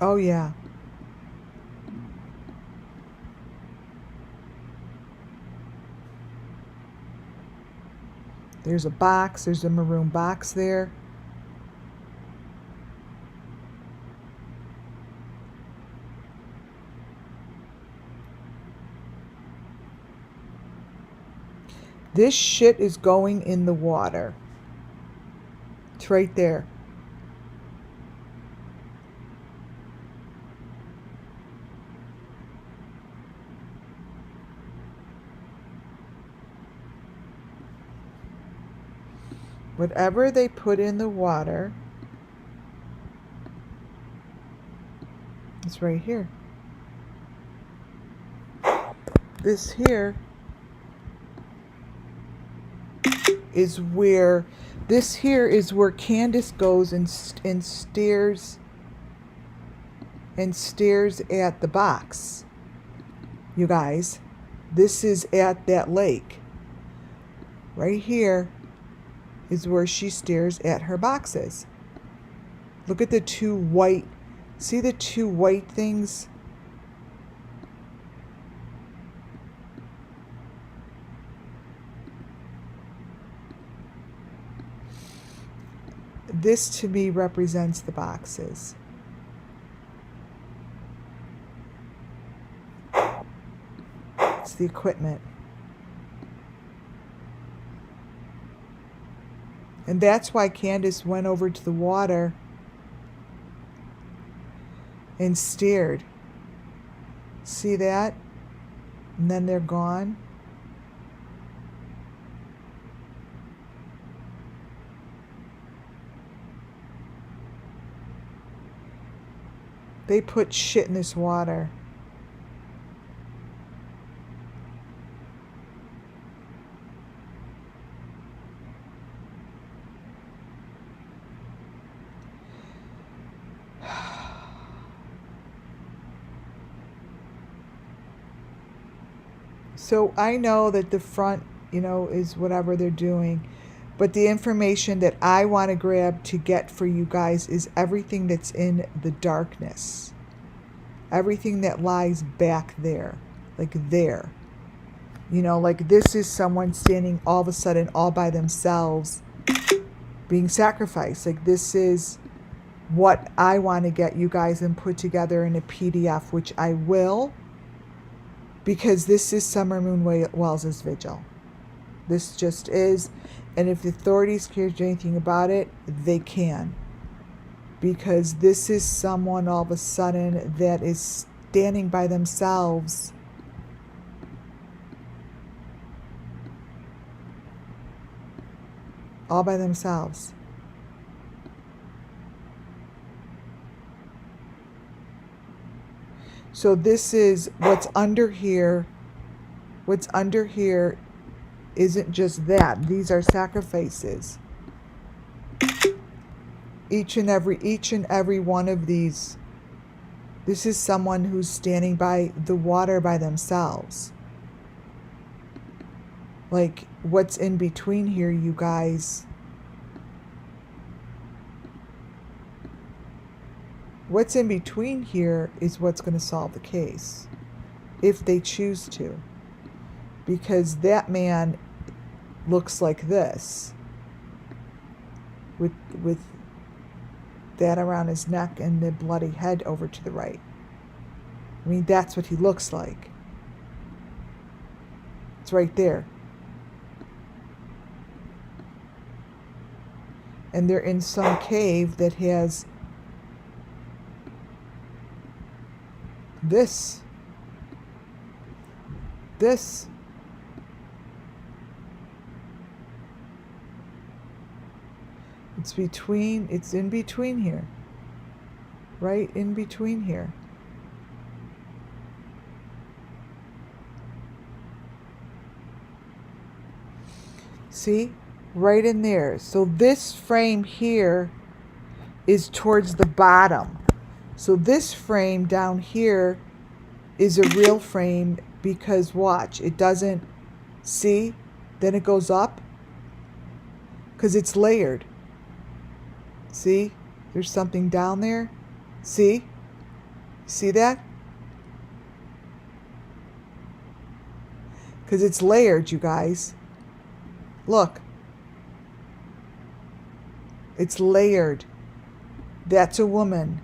Oh, yeah. There's a box. There's a maroon box there. This shit is going in the water. It's right there. Whatever they put in the water, it's right here. This here is where Candace goes and stares at the box. You guys, this is at that lake. Right here is where she stares at her boxes. Look at the two white, see the two white things? this to me represents the boxes. It's the equipment. And that's why Candace went over to the water and stared. See that? And then they're gone. They put shit in this water. So I know that the front, is whatever they're doing. But the information that I want to grab to get for you guys is everything that's in the darkness. Everything that lies back there. Like there. Like this is someone standing all of a sudden all by themselves being sacrificed. Like this is what I want to get you guys and put together in a PDF, which I will. Because this is Summer Moon Wells' Vigil. This just is. And if the authorities care to do anything about it, they can. Because this is someone all of a sudden that is standing by themselves. All by themselves. So this is what's under here. What's under here isn't just that. These are sacrifices. Each and every one of these. This is someone who's standing by the water by themselves. Like what's in between here, you guys? What's in between here is what's going to solve the case, if they choose to. Because that man looks like this, with that around his neck and the bloody head over to the right. I mean, that's what he looks like. It's right there. And they're in some cave that has this. It's in between here. Right in between here. See? Right in there. So this frame here is towards the bottom. So this frame down here is a real frame because watch, it doesn't, see? Then it goes up because it's layered. See? There's something down there. See? See that? Because it's layered, you guys. Look. It's layered. That's a woman.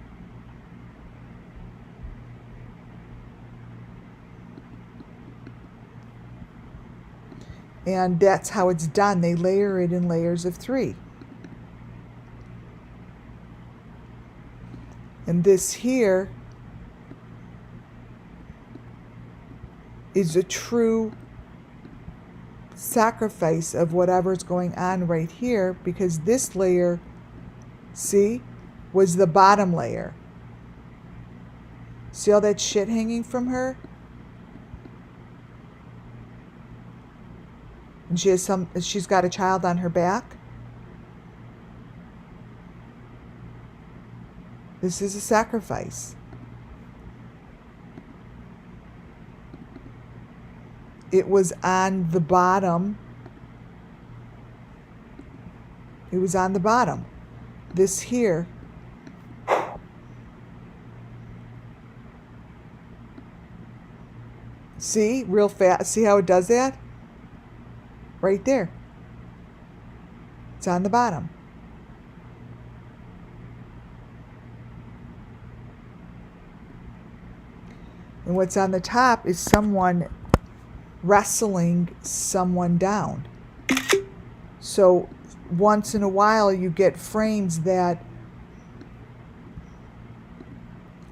And that's how it's done. They layer it in layers of 3. And this here is a true sacrifice of whatever's going on right here, because this layer, see, was the bottom layer. See all that shit hanging from her? And she's got a child on her back. This is a sacrifice. It was on the bottom. It was on the bottom. This here. See, real fast. See how it does that? Right there. It's on the bottom. And what's on the top is someone wrestling someone down. So once in a while you get frames that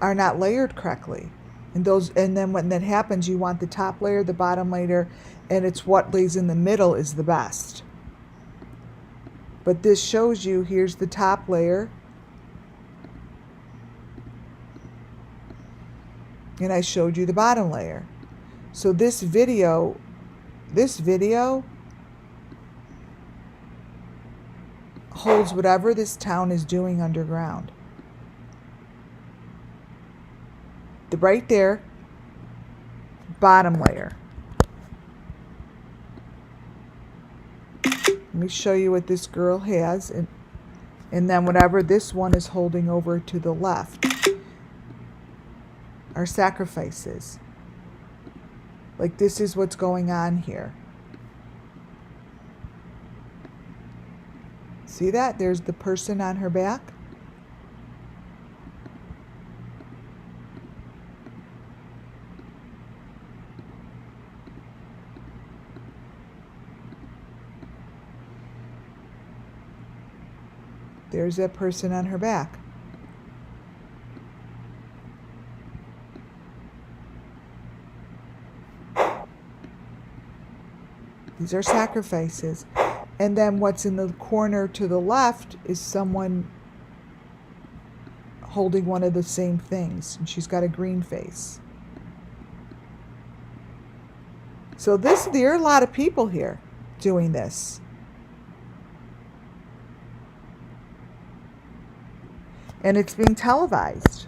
are not layered correctly. And then when that happens, you want the top layer, the bottom layer, and it's what lays in the middle is the best. But this shows you, here's the top layer. And I showed you the bottom layer. So this video holds whatever this town is doing underground. Right there, bottom layer. Let me show you what this girl has, and then whatever this one is holding over to the left are sacrifices. Like, this is what's going on here. See that? There's the person on her back. There's that person on her back. These are sacrifices. And then what's in the corner to the left is someone holding one of the same things. And she's got a green face. So there are a lot of people here doing this. And it's being televised.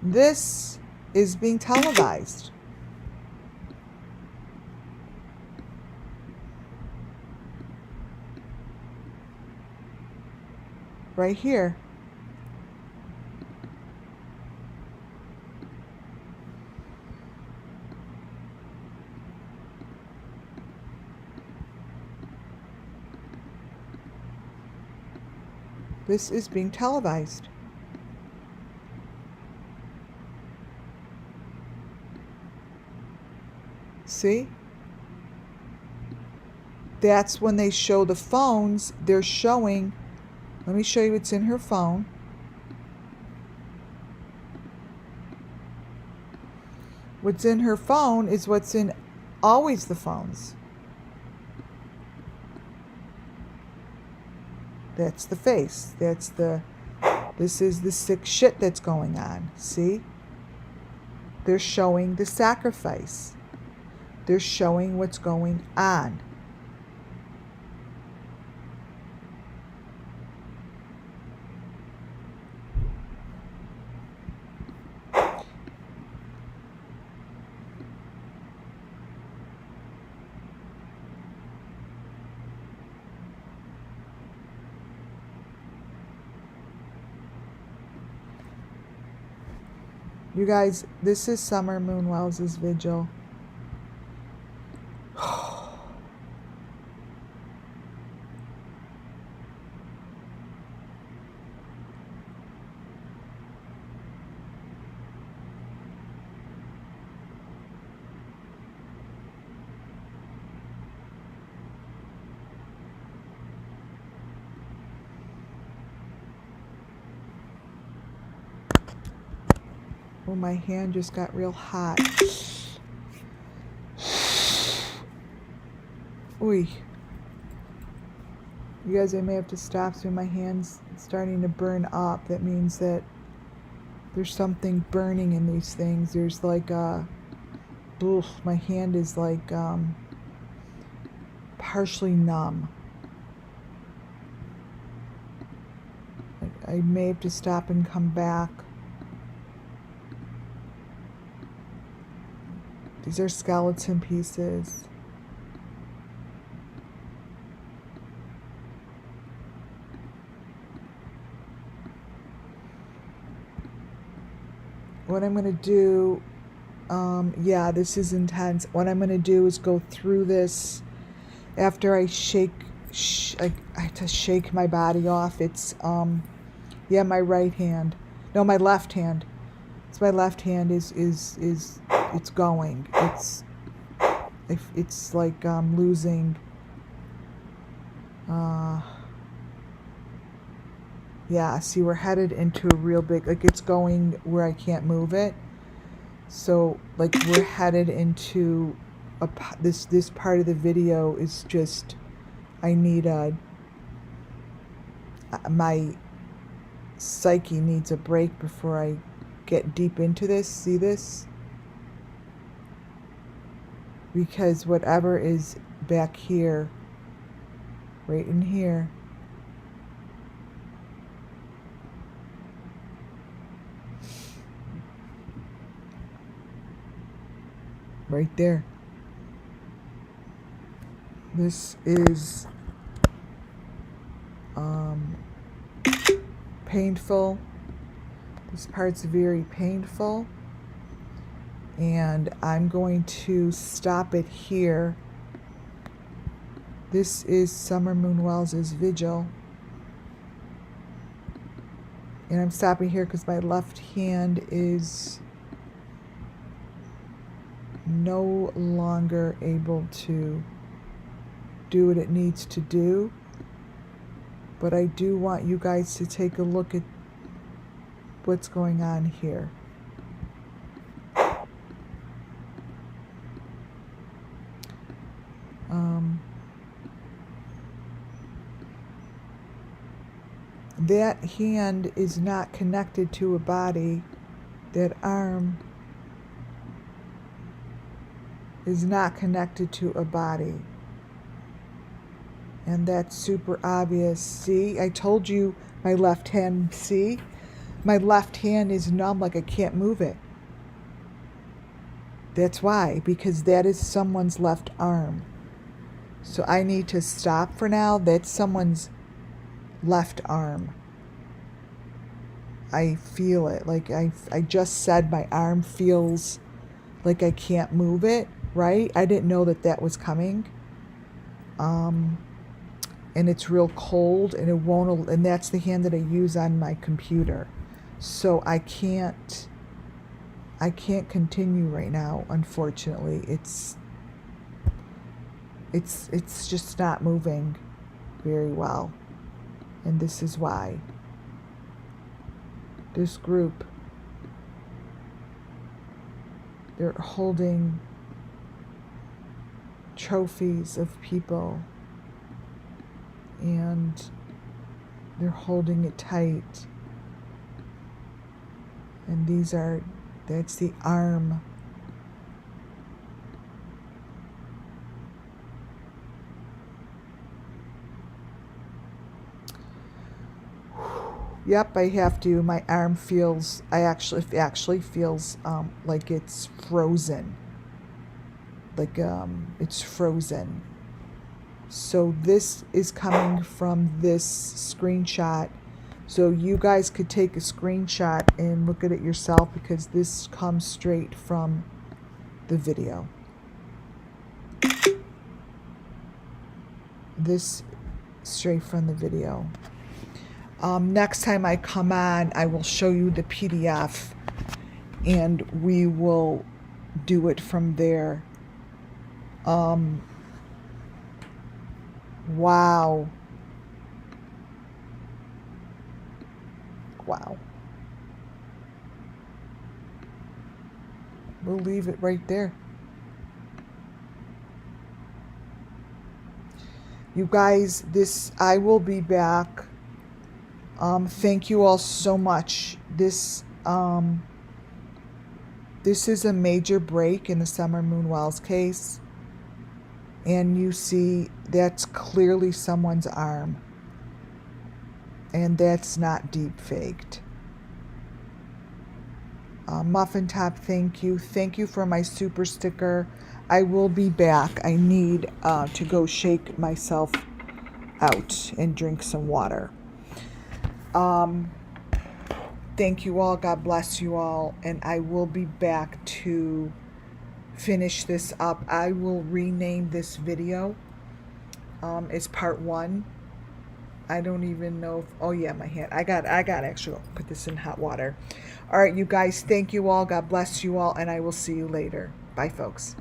This is being televised. Right here. This is being televised. See? That's when they show the phones, they're showing. Let me show you what's in her phone. What's in her phone is what's in always the phones. That's the face. This is the sick shit that's going on. See? They're showing the sacrifice. They're showing what's going on. You guys, this is SUMMERWELls' Vigil. Oh, my hand just got real hot. Oy. You guys, I may have to stop soon. My hand's starting to burn up. That means that there's something burning in these things. There's like my hand is like partially numb. I may have to stop and come back. These are skeleton pieces. What I'm going to do, yeah, this is intense. What I'm going to do is go through this after I I have to shake my body off. It's, yeah, my right hand. No, my left hand. So my left hand is it's going. It's like I'm losing. Yeah, see, we're headed into a real big, like it's going where I can't move it. So like we're headed into this part of the video is just, I need my psyche needs a break before I get deep into this. See this? Because whatever is back here, right in here, right there, this is painful. This part's very painful, and I'm going to stop it here. This is SUMMERWELls' Vigil, and I'm stopping here because my left hand is no longer able to do what it needs to do. But I do want you guys to take a look at what's going on here. That hand is not connected to a body. That arm is not connected to a body. And that's super obvious. See, I told you my left hand, see? My left hand is numb, like I can't move it. That's why, because that is someone's left arm. So I need to stop for now. That's someone's left arm. I feel it. Like I just said, my arm feels like I can't move it, right? I didn't know that that was coming. And it's real cold, and it won't, and that's the hand that I use on my computer. So I can't continue right now, unfortunately. It's just not moving very well. And this is why. This group, they're holding trophies of people, and they're holding it tight. And that's the arm. Yep, I have to. My arm feels, it actually feels like it's frozen. Like it's frozen. So this is coming from this screenshot. So you guys could take a screenshot and look at it yourself, because this comes straight from the video. This straight from the video. Next time I come on, I will show you the PDF, and we will do it from there. Wow. Wow. We'll leave it right there. You guys, I will be back. Thank you all so much. This is a major break in the SUMMERWELLS case. And you see, that's clearly someone's arm. And that's not deep faked. Muffin Top, thank you. Thank you for my super sticker. I will be back. I need to go shake myself out and drink some water. Thank you all. God bless you all. And I will be back to finish this up. I will rename this video as part 1 I don't even know if, oh yeah, my hand. I got actually put this in hot water. All right, you guys, thank you all. God bless you all, and I will see you later. Bye, folks.